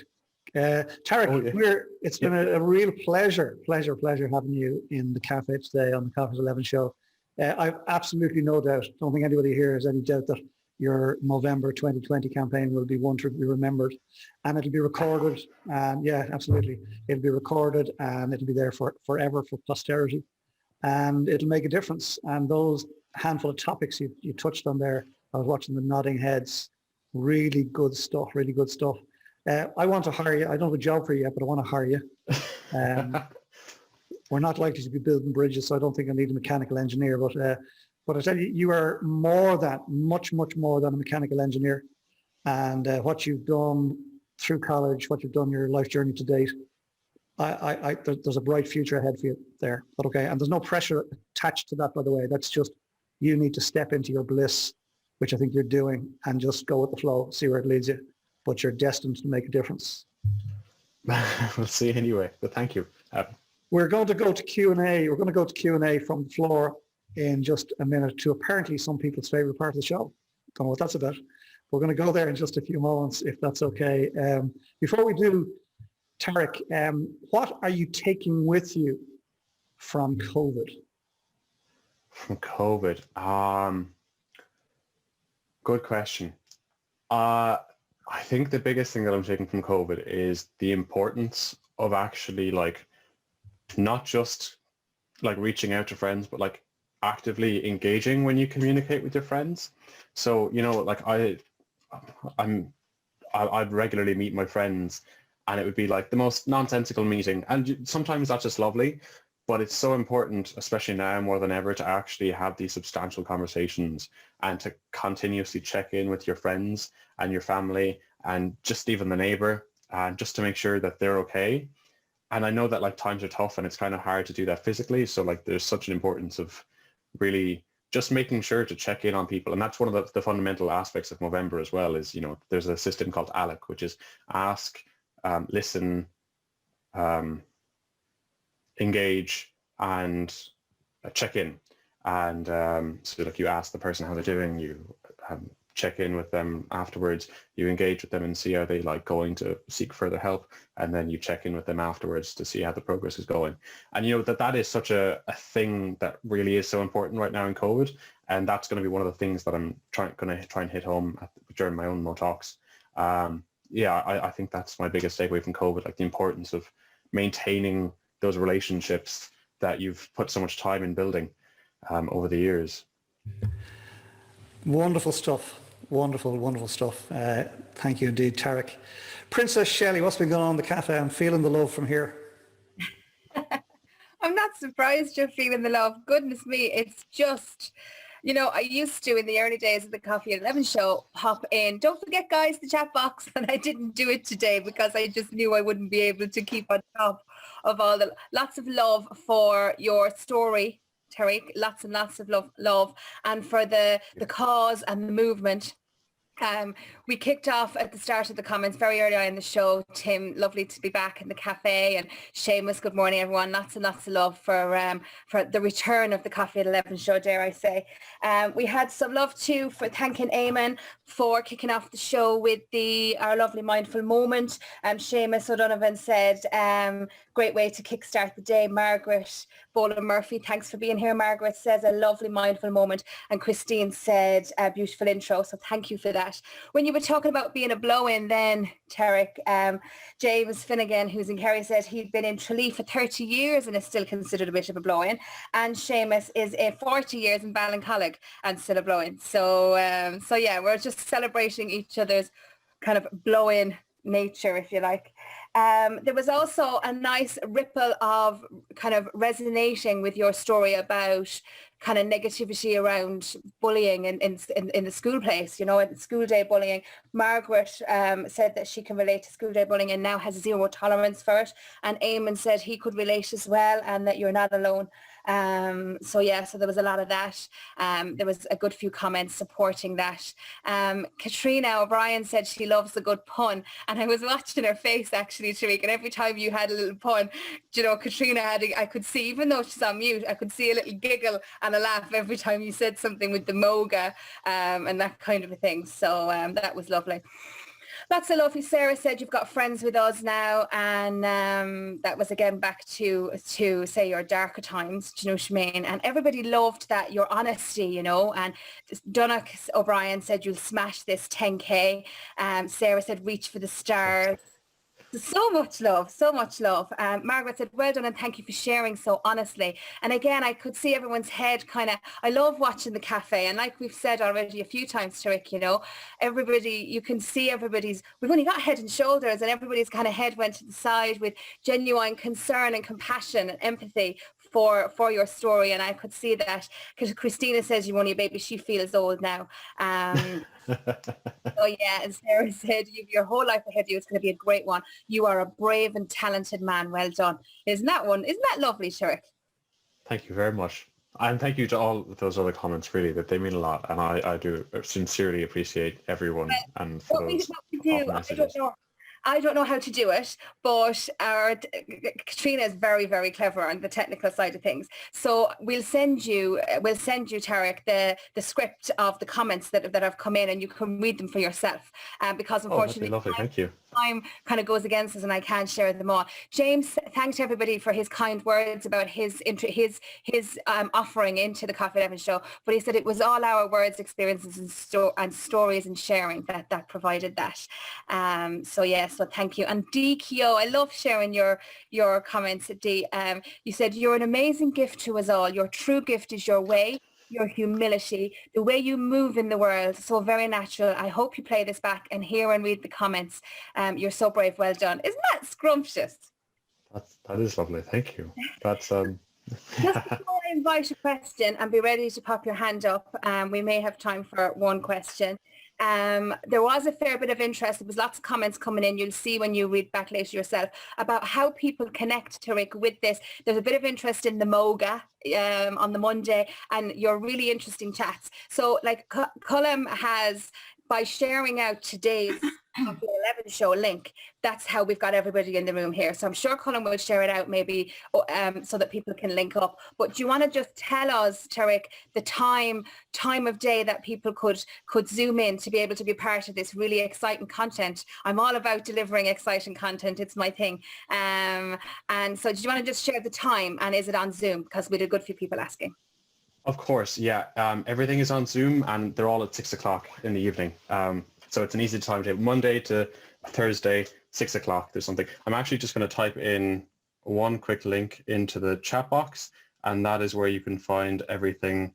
Tariq, it's been a real pleasure having you in the cafe today on the Coffee's 11 show. I've absolutely no doubt, don't think anybody here has any doubt that your Movember 2020 campaign will be one to be remembered, and it'll be recorded. And yeah, absolutely. It'll be recorded and it'll be there forever for posterity, and it'll make a difference. And those handful of topics you touched on there, I was watching the nodding heads. Really good stuff. I want to hire you. I don't have a job for you yet, but I want to hire you. We're not likely to be building bridges, so I don't think I need a mechanical engineer. But I tell you, you are much more than a mechanical engineer. And what you've done through college, what you've done your life journey to date, there's a bright future ahead for you there. But okay, and there's no pressure attached to that, by the way. That's just, you need to step into your bliss, which I think you're doing, and just go with the flow, see where it leads you. But you're destined to make a difference. We'll see anyway, but thank you. We're going to go to Q&A. We're going to go to Q&A from the floor in just a minute, to apparently some people's favorite part of the show. Don't know what that's about. We're going to go there in just a few moments, if that's okay. Before we do, Tariq, what are you taking with you from COVID? From COVID? Good question. I think the biggest thing that I'm taking from COVID is the importance of actually not just reaching out to friends, but actively engaging when you communicate with your friends. So, I'd regularly meet my friends, and it would be the most nonsensical meeting. And sometimes that's just lovely, but it's so important, especially now more than ever, to actually have these substantial conversations and to continuously check in with your friends and your family and just even the neighbor, and just to make sure that they're okay. And I know that times are tough and it's kind of hard to do that physically. So there's such an importance of really just making sure to check in on people. And that's one of the fundamental aspects of Movember as well, is, there's a system called ALEC, which is ask, listen, engage, and check in. And so you ask the person how they're doing, you check in with them afterwards, you engage with them and see, are they going to seek further help, and then you check in with them afterwards to see how the progress is going. And that is such a thing that really is so important right now in COVID, and that's going to be one of the things that I'm going to try and hit home during my own Mo Talks. I think that's my biggest takeaway from COVID, the importance of maintaining those relationships that you've put so much time in building over the years. Wonderful stuff. Wonderful stuff. Thank you indeed, Tariq. Princess Shelley, what's been going on in the cafe? I'm feeling the love from here. I'm not surprised you're feeling the love. Goodness me, it's just You know, I used to, in the early days of the Coffee at 11 show, hop in, don't forget guys, the chat box. And I didn't do it today because I just knew I wouldn't be able to keep on top of all the, lots of love for your story, Tariq, lots and lots of love, and for the cause and the movement. We kicked off at the start of the comments very early on in the show. Tim, lovely to be back in the cafe, and Seamus, good morning everyone. Lots and lots of love for the return of the Coffee at 11 show, dare I say. We had some love too for thanking Eamon for kicking off the show with our lovely mindful moment. Seamus O'Donovan said, great way to kickstart the day. Margaret Boland Murphy, thanks for being here. Margaret says a lovely mindful moment, and Christine said a beautiful intro, so thank you for that. When you were talking about being a blow-in then, Tariq, James Finnegan, who's in Kerry, said he'd been in Tralee for 30 years and is still considered a bit of a blow-in, and Seamus is 40 years in Ballincollig and still a blow-in. So yeah, we're just celebrating each other's kind of blow-in nature, if you like. There was also a nice ripple of kind of resonating with your story about kind of negativity around bullying in the school place, you know, in school day bullying. Margaret said that she can relate to school day bullying and now has zero tolerance for it. And Eamon said he could relate as well, and that you're not alone. So there was a lot of that. There was a good few comments supporting that. Katrina O'Brien said she loves a good pun, and I was watching her face actually, Tariq, and every time you had a little pun, you know, Katrina I could see, even though she's on mute, I could see a little giggle and a laugh every time you said something with the moga and that kind of a thing. So that was lovely. Lots of lovely. Sarah said you've got friends with us now, and that was again back to say your darker times, do you know what I mean? And everybody loved that, your honesty, you know. And Donnock O'Brien said you'll smash this 10k. Sarah said reach for the stars. So much love, so much love. Margaret said, well done and thank you for sharing so honestly. And again, I could see everyone's head kind of, I love watching the cafe. And like we've said already a few times, Tariq, you know, everybody, you can see everybody's, we've only got head and shoulders, and everybody's kind of head went to the side with genuine concern and compassion and empathy for your story. And I could see that, because Christina says you're only a baby, she feels old now. So yeah, and Sarah said you've your whole life ahead of you, it's going to be a great one. You are a brave and talented man. Well done. Isn't that lovely, Tariq? Thank you very much. And thank you to all those other comments, really, that they mean a lot. And I do sincerely appreciate everyone. And for those messages. I don't know how to do it, but Katrina is very, very clever on the technical side of things. So we'll send you, Tariq, the script of the comments that have come in, and you can read them for yourself. Because unfortunately, lovely. Thank you. Time kind of goes against us, and I can't share them all. James thanked everybody for his kind words about his offering into the Coffee 11 show, but he said it was all our words, experiences, and stories and sharing that provided that. So thank you. And Dee Kyo, I love sharing your comments, Dee. You said you're an amazing gift to us all. Your true gift is your way, your humility, the way you move in the world, so very natural. I hope you play this back and hear and read the comments. You're so brave. Well done. Isn't that scrumptious? That is lovely. Thank you. That's Just before I invite a question, and be ready to pop your hand up, we may have time for one question. There was a fair bit of interest. There was lots of comments coming in. You'll see when you read back later yourself about how people connect, Tariq, with this. There's a bit of interest in the Moga on the Monday, and your really interesting chats. So like Colm has, by sharing out today's Coffee 11 show link, that's how we've got everybody in the room here. So I'm sure Colm will share it out maybe so that people can link up. But do you want to just tell us, Tariq, the time of day that people could zoom in to be able to be part of this really exciting content? I'm all about delivering exciting content. It's my thing. And so do you want to just share the time, and is it on Zoom? Because we had a good few people asking. Of course, yeah. Everything is on Zoom, and they're all at 6 o'clock in the evening. So it's an easy timetable. Monday to Thursday, 6 o'clock. There's something. I'm actually just going to type in one quick link into the chat box, and that is where you can find everything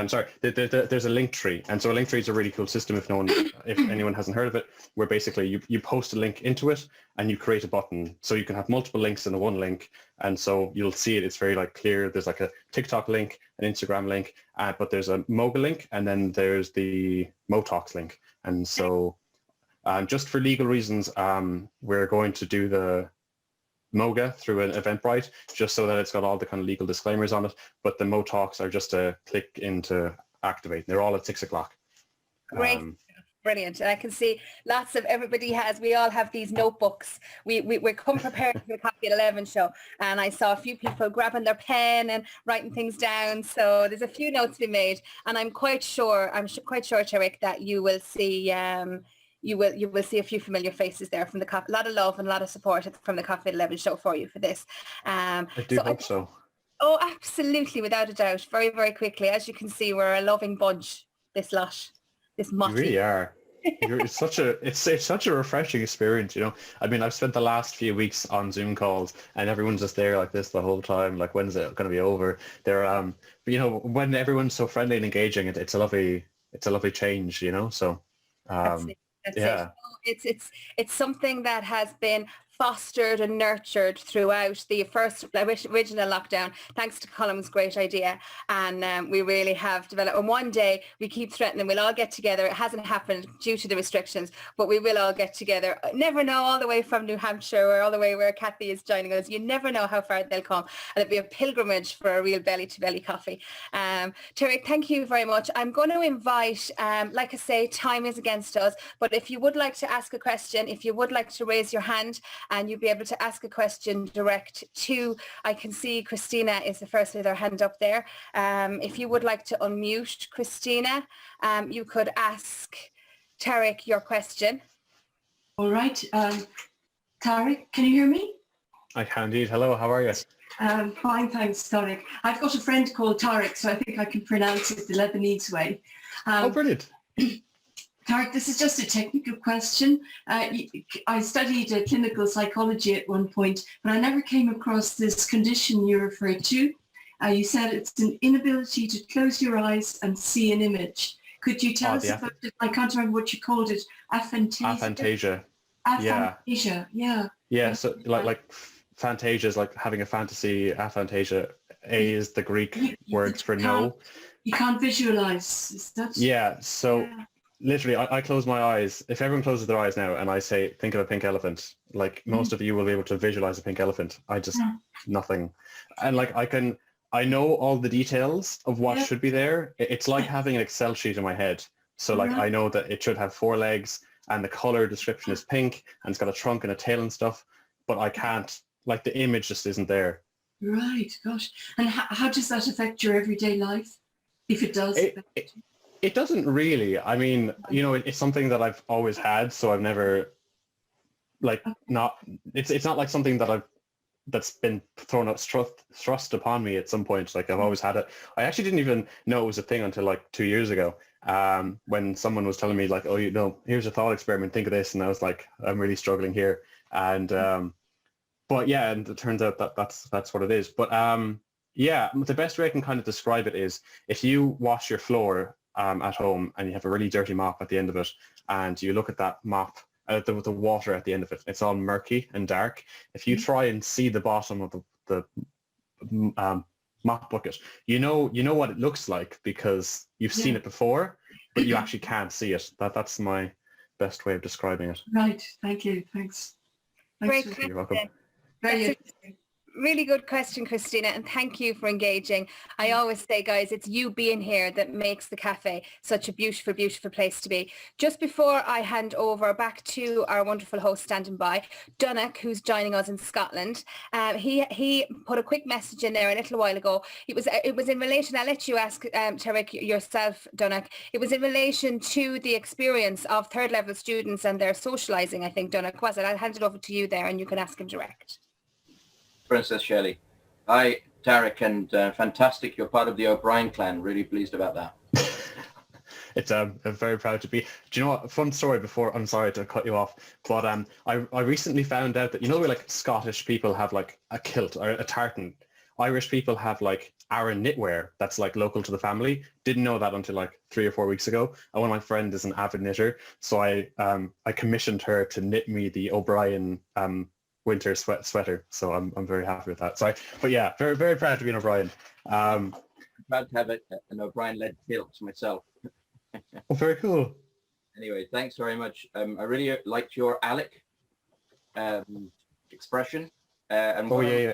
Sorry, there's a link tree, and so a link tree is a really cool system. If anyone hasn't heard of it, where basically you post a link into it and you create a button, so you can have multiple links in the one link, and so you'll see it. It's very like clear. There's like a TikTok link, an Instagram link, but there's a Moga link, and then there's the Motalks link, and so just for legal reasons, we're going to do the Moga through an Eventbrite, just so that it's got all the kind of legal disclaimers on it. But the Mo Talks are just a click into activate. They're all at 6 o'clock. Great. Brilliant. And I can see lots of we all have these notebooks. We're come prepared for the Coffee at 11 show. And I saw a few people grabbing their pen and writing things down. So there's a few notes to be made. And I'm quite sure, Tariq, that you will see you will see a few familiar faces there from the coffee. A lot of love and a lot of support from the Coffee at 11 show for you for this. I do hope so. Oh, absolutely, without a doubt. Very, very quickly. As you can see, we're a loving bunch, this lot, this motley. You really are. It's such a refreshing experience, you know. I mean, I've spent the last few weeks on Zoom calls and everyone's just there like this the whole time. Like, when's it going to be over? They're, you know, when everyone's so friendly and engaging, it's a lovely change, you know. So, That's yeah. It's something that has been fostered and nurtured throughout the first original lockdown, thanks to Colum's great idea. And we really have developed. And one day we keep threatening we'll all get together. It hasn't happened due to the restrictions, but we will all get together. Never know, all the way from New Hampshire or all the way where Kathy is joining us. You never know how far they'll come. And it'll be a pilgrimage for a real belly-to-belly coffee. Tariq, thank you very much. I'm going to invite, like I say, time is against us, but if you would like to ask a question, if you would like to raise your hand, and you'll be able to ask a question direct to, I can see Christina is the first with her hand up there. If you would like to unmute Christina, you could ask Tariq your question. All right. Tariq, can you hear me? I can indeed. Hello, how are you? Fine, thanks, Tariq. I've got a friend called Tariq, so I think I can pronounce it the Lebanese way. Oh, brilliant. Tariq, this is just a technical question. I studied clinical psychology at one point, but I never came across this condition you referred to. You said it's an inability to close your eyes and see an image. Could you tell us about it? I can't remember what you called it. Aphantasia. Aphantasia. Yeah. Yeah, so like Fantasia is like having a fantasy. Aphantasia. A is the Greek word for no. You can't visualize. Is that? Yeah, so... Yeah. Literally, I close my eyes. If everyone closes their eyes now and I say, think of a pink elephant, like most of you will be able to visualize a pink elephant. I just, nothing. And like I know all the details of what should be there. It's like having an Excel sheet in my head. So like I know that it should have 4 legs and the color description is pink and it's got a trunk and a tail and stuff, but I can't, like the image just isn't there. Right, gosh. And how does that affect your everyday life, if it does? It doesn't really. I mean, you know, it's something that I've always had, so I've never, like, it's not like something that's been thrown up, thrust upon me at some point. Like, I've always had it. I actually didn't even know it was a thing until like 2 years ago, when someone was telling me like, oh, you know, here's a thought experiment, think of this. And I was like, I'm really struggling here. And, but yeah, and it turns out that that's what it is. But yeah, the best way I can kind of describe it is if you wash your floor at home and you have a really dirty mop at the end of it and you look at that mop, the water at the end of it, it's all murky and dark. If you try and see the bottom of the mop bucket, you know what it looks like because you've seen it before, but you actually can't see it. That's my best way of describing it. Right. Thank you. Thanks. Great. You're welcome. Very interesting. Really good question, Christina, and thank you for engaging. I always say, guys, it's you being here that makes the cafe such a beautiful, beautiful place to be. Just before I hand over back to our wonderful host standing by, Donach, who's joining us in Scotland, he put a quick message in there a little while ago. It was in relation, I'll let you ask Tariq yourself, Donach. It was in relation to the experience of third level students and their socialising, I think, Donach, was it? I'll hand it over to you there and you can ask him direct. Princess Shelley. Hi, Tariq, and fantastic. You're part of the O'Brien clan. Really pleased about that. It's I'm very proud to be. Do you know what? Fun story before, I'm sorry to cut you off, but I recently found out that, you know, like Scottish people have like a kilt or a tartan. Irish people have like Aran knitwear that's like local to the family. Didn't know that until like 3 or 4 weeks ago. And one of my friends is an avid knitter, so I commissioned her to knit me the O'Brien winter sweater. So I'm very happy with that. So but yeah, very very proud to be an O'Brien. Proud to have an O'Brien-led kilt myself. Oh, very cool. Anyway, thanks very much. I really liked your Alec expression. And Oh yeah.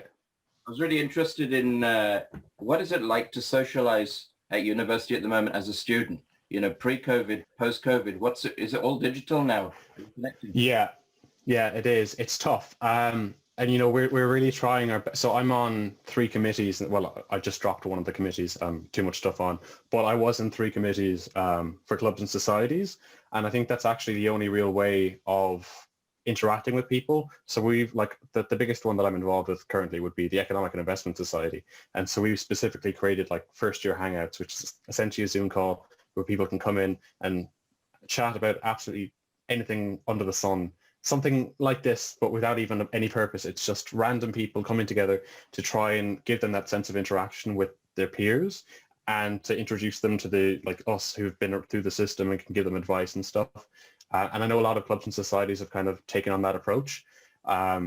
I was really interested in what is it like to socialize at university at the moment as a student? You know, pre-COVID, post-COVID. Is it all digital now? Are you connecting? Yeah, it is. It's tough. And you know, we're really trying our best. So I'm on 3 committees. Well, I just dropped one of the committees. Too much stuff on, but I was in 3 committees for clubs and societies, and I think that's actually the only real way of interacting with people. So we've like the biggest one that I'm involved with currently would be the Economic and Investment Society, and so we've specifically created like first year hangouts, which is essentially a Zoom call where people can come in and chat about absolutely anything under the sun. Something like this, but without even any purpose. It's just random people coming together to try and give them that sense of interaction with their peers and to introduce them to the like us who've been through the system and can give them advice and stuff. And I know a lot of clubs and societies have kind of taken on that approach. I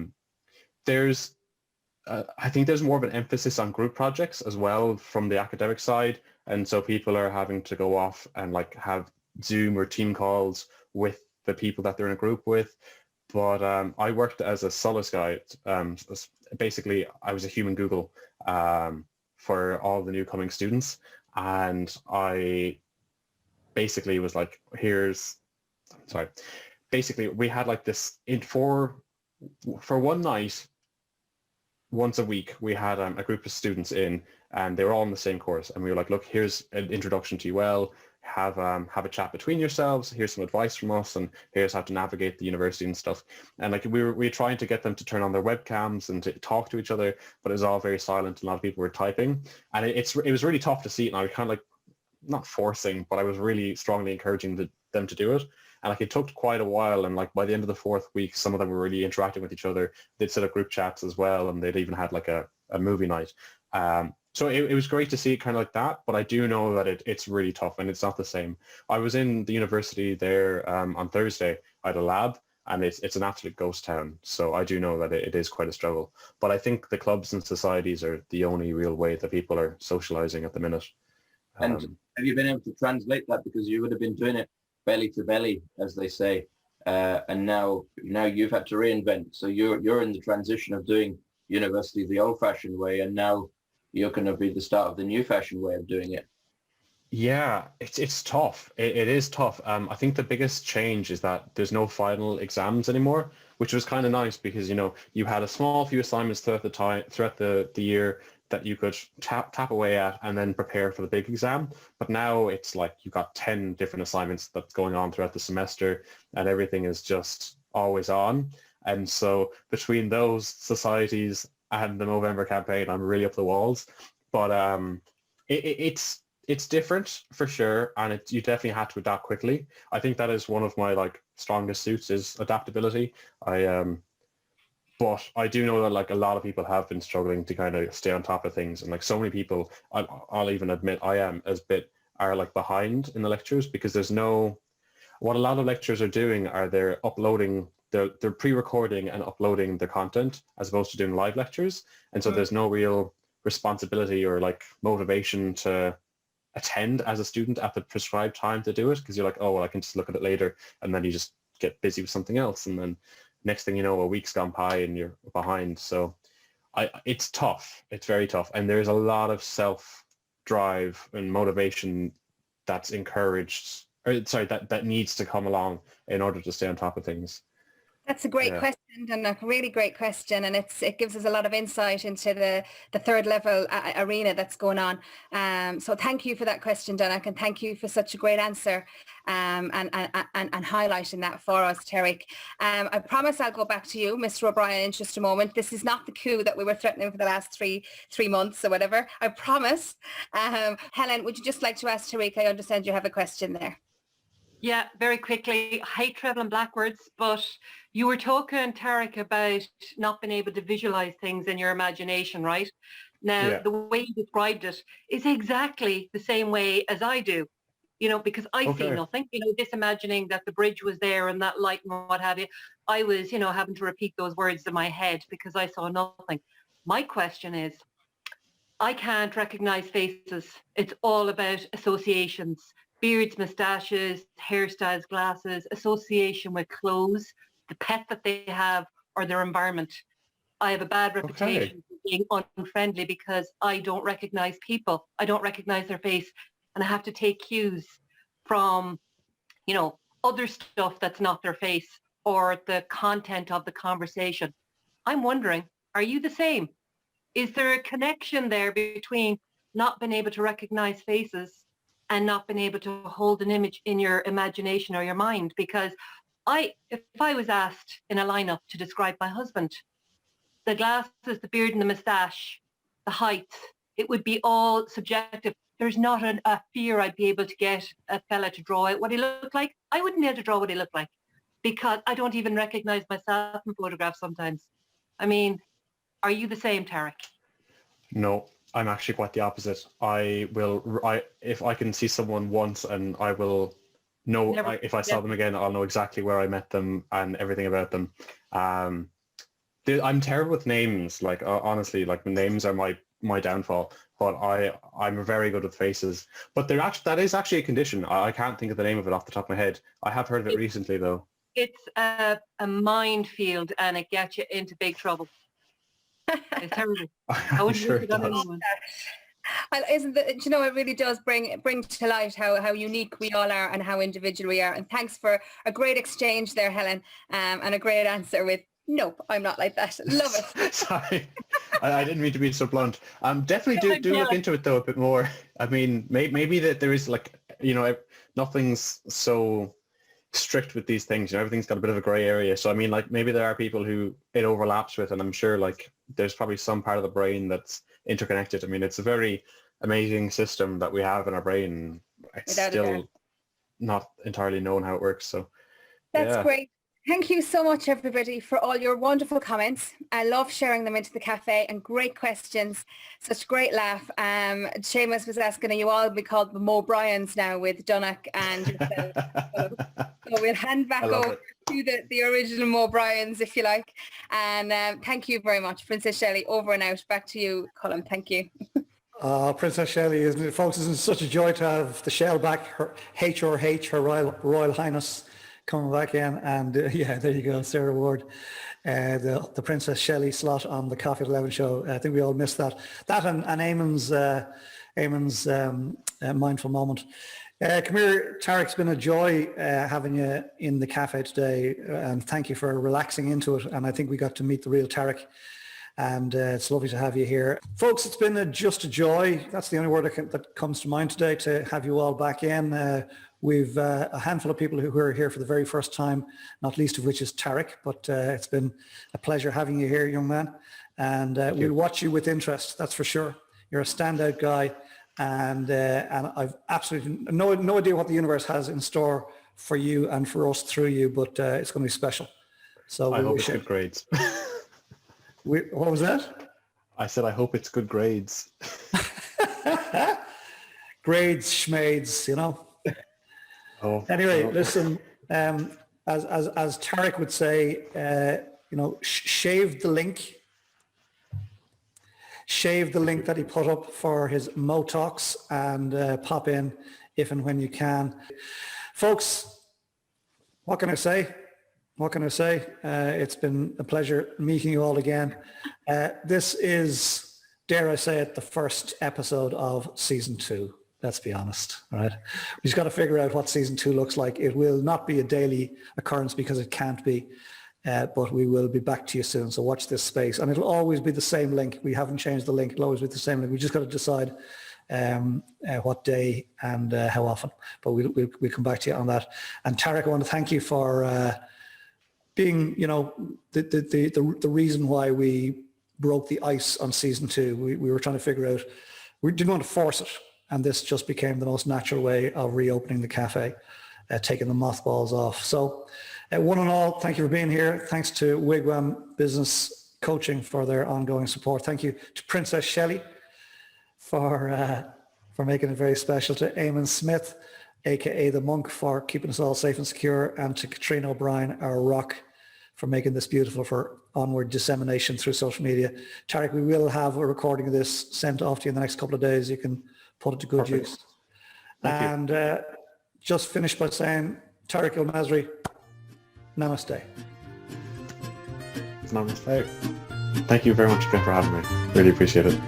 think there's more of an emphasis on group projects as well from the academic side. And so people are having to go off and like have Zoom or team calls with the people that they're in a group with. But I worked as a solace guide. Basically, I was a human Google for all the new coming students. And I basically was like, basically we had like this for one night, once a week, we had a group of students in, and they were all in the same course. And we were like, look, here's an introduction to UL. Have a chat between yourselves. Here's some advice from us, and here's how to navigate the university and stuff. And like we were trying to get them to turn on their webcams and to talk to each other, but it was all very silent. A lot of people were typing, and it was really tough to see it. And I was kind of like not forcing, but I was really strongly encouraging them to do it. And like it took quite a while, and like by the end of the 4th week, some of them were really interacting with each other. They'd set up group chats as well, and they'd even had like a movie night. So it was great to see it kind of like that, but I do know that it's really tough and it's not the same. I was in the university there on Thursday. I had a lab, and it's an absolute ghost town. So I do know that it is quite a struggle. But I think the clubs and societies are the only real way that people are socializing at the minute. And have you been able to translate that, because you would have been doing it belly to belly, as they say, and now you've had to reinvent. So you're in the transition of doing university the old-fashioned way, and now you're going to be the start of the new-fashioned way of doing it. Yeah, it's tough. It is tough. I think the biggest change is that there's no final exams anymore, which was kind of nice because, you know, you had a small few assignments throughout the year that you could tap away at and then prepare for the big exam. But now it's like you've got 10 different assignments that's going on throughout the semester, and everything is just always on. And so between those societies and the Movember campaign, I'm really up the walls. But it's different for sure, and you definitely had to adapt quickly. I think that is one of my like strongest suits is adaptability. But I do know that like a lot of people have been struggling to kind of stay on top of things, and like so many people, I'll even admit I am are like behind in the lectures, because what a lot of lecturers are doing are they're pre-recording and uploading the content as opposed to doing live lectures, and so there's no real responsibility or like motivation to attend as a student at the prescribed time to do it, because you're like, oh well, I can just look at it later, and then you just get busy with something else, and then next thing you know, a week's gone by and you're behind. So it's tough. It's very tough. And there's a lot of self-drive and motivation that's encouraged, that needs to come along in order to stay on top of things. That's a great question, and a really great question, and it gives us a lot of insight into the third level arena that's going on. So thank you for that question, Donach, and thank you for such a great answer and highlighting that for us, Tariq. I promise I'll go back to you, Mr. O'Brien, in just a moment. This is not the coup that we were threatening for the last three months or whatever. I promise. Helen, would you just like to ask Tariq? I understand you have a question there. Yeah, very quickly. I hate traveling backwards, but you were talking, Tariq, about not being able to visualize things in your imagination, right? Now, Yeah. the way you described it is exactly the same way as I do, because I see Okay. nothing, just imagining that the bridge was there and that light and what have you. I was, having to repeat those words in my head because I saw nothing. My question is, I can't recognize faces. It's all about associations, beards, moustaches, hairstyles, glasses, association with clothes, the pet that they have, or their environment. I have a bad reputation for being unfriendly because I don't recognize people. I don't recognize their face. And I have to take cues from, other stuff that's not their face or the content of the conversation. I'm wondering, are you the same? Is there a connection there between not being able to recognize faces and not being able to hold an image in your imagination or your mind? Because if I was asked in a lineup to describe my husband, the glasses, the beard and the moustache, the height, it would be all subjective. There's not a fear I'd be able to get a fella to draw out what he looked like. I wouldn't be able to draw what he looked like because I don't even recognize myself in photographs sometimes. I mean, are you the same, Tariq? No, I'm actually quite the opposite. If I can see someone once and I will know, if I saw them again, I'll know exactly where I met them and everything about them. I'm terrible with names. Like honestly, like names are my downfall. But I'm very good with faces. But that is actually a condition. I can't think of the name of it off the top of my head. I have heard of it recently though. It's a minefield and it gets you into big trouble. It's terrible. I'm sure it does. Well, it really does bring to light how unique we all are and how individual we are. And thanks for a great exchange there, Helen, and a great answer with, nope, I'm not like that. Love it. Sorry, I didn't mean to be so blunt. Definitely do look into it though a bit more. I mean, maybe that there is nothing's so strict with these things. Everything's got a bit of a gray area. So I mean, like maybe there are people who it overlaps with, and I'm sure like there's probably some part of the brain that's interconnected. I mean, it's a very amazing system that we have in our brain. It's still not entirely known how it works. So that's great. Thank you so much, everybody, for all your wonderful comments. I love sharing them into the cafe and great questions. Such great laugh. Seamus was asking, are you all be called the Mo Bryans now with Dunnock and so we'll hand back over to the original Mo Bryans, if you like. And thank you very much. Princess Shelley, over and out. Back to you, Colin. Thank you. Princess Shelley, isn't it, folks? It's such a joy to have the Shell back, her HRH, her Royal Highness, coming back in, and yeah, there you go, Sarah Ward, the Princess Shelley slot on the Coffee at 11 show. I think we all missed that. That and Eamon's mindful moment. Come here, Tariq. It's been a joy having you in the cafe today, and thank you for relaxing into it. And I think we got to meet the real Tariq, and it's lovely to have you here, folks. It's been just a joy. That's the only word that comes to mind today, to have you all back in. We've a handful of people who are here for the very first time, not least of which is Tariq, but it's been a pleasure having you here, young man, and we'll watch you with interest, that's for sure. You're a standout guy, and I've absolutely no idea what the universe has in store for you and for us through you, but it's going to be special. So I hope it's good grades. What was that? I said I hope it's good grades. Grades, schmades, Oh, anyway, listen, as Tariq would say, shave the link that he put up for his Mo Talks, and pop in if and when you can. Folks, what can I say? It's been a pleasure meeting you all again. This is, dare I say it, the first episode of season 2. Let's be honest, all right? We just got to figure out what season 2 looks like. It will not be a daily occurrence because it can't be, but we will be back to you soon. So watch this space, and it'll always be the same link. We haven't changed the link. It'll always be the same link. We just got to decide what day and how often, but we'll come back to you on that. And Tariq, I want to thank you for being, the reason why we broke the ice on season 2. We were trying to figure out, we didn't want to force it. And this just became the most natural way of reopening the cafe, taking the mothballs off. So one and all, thank you for being here. Thanks to Wigwam Business Coaching for their ongoing support. Thank you to Princess Shelley for making it very special, to Eamon Smith, aka the Monk, for keeping us all safe and secure, and to Katrina O'Brien, our rock, for making this beautiful for onward dissemination through social media. Tariq, we will have a recording of this sent off to you in the next couple of days. You can put it to good Perfect. use. Thank you. And just finish by saying, Tariq Masri, namaste. Namaste. Thank you very much again for having me. Really appreciate it.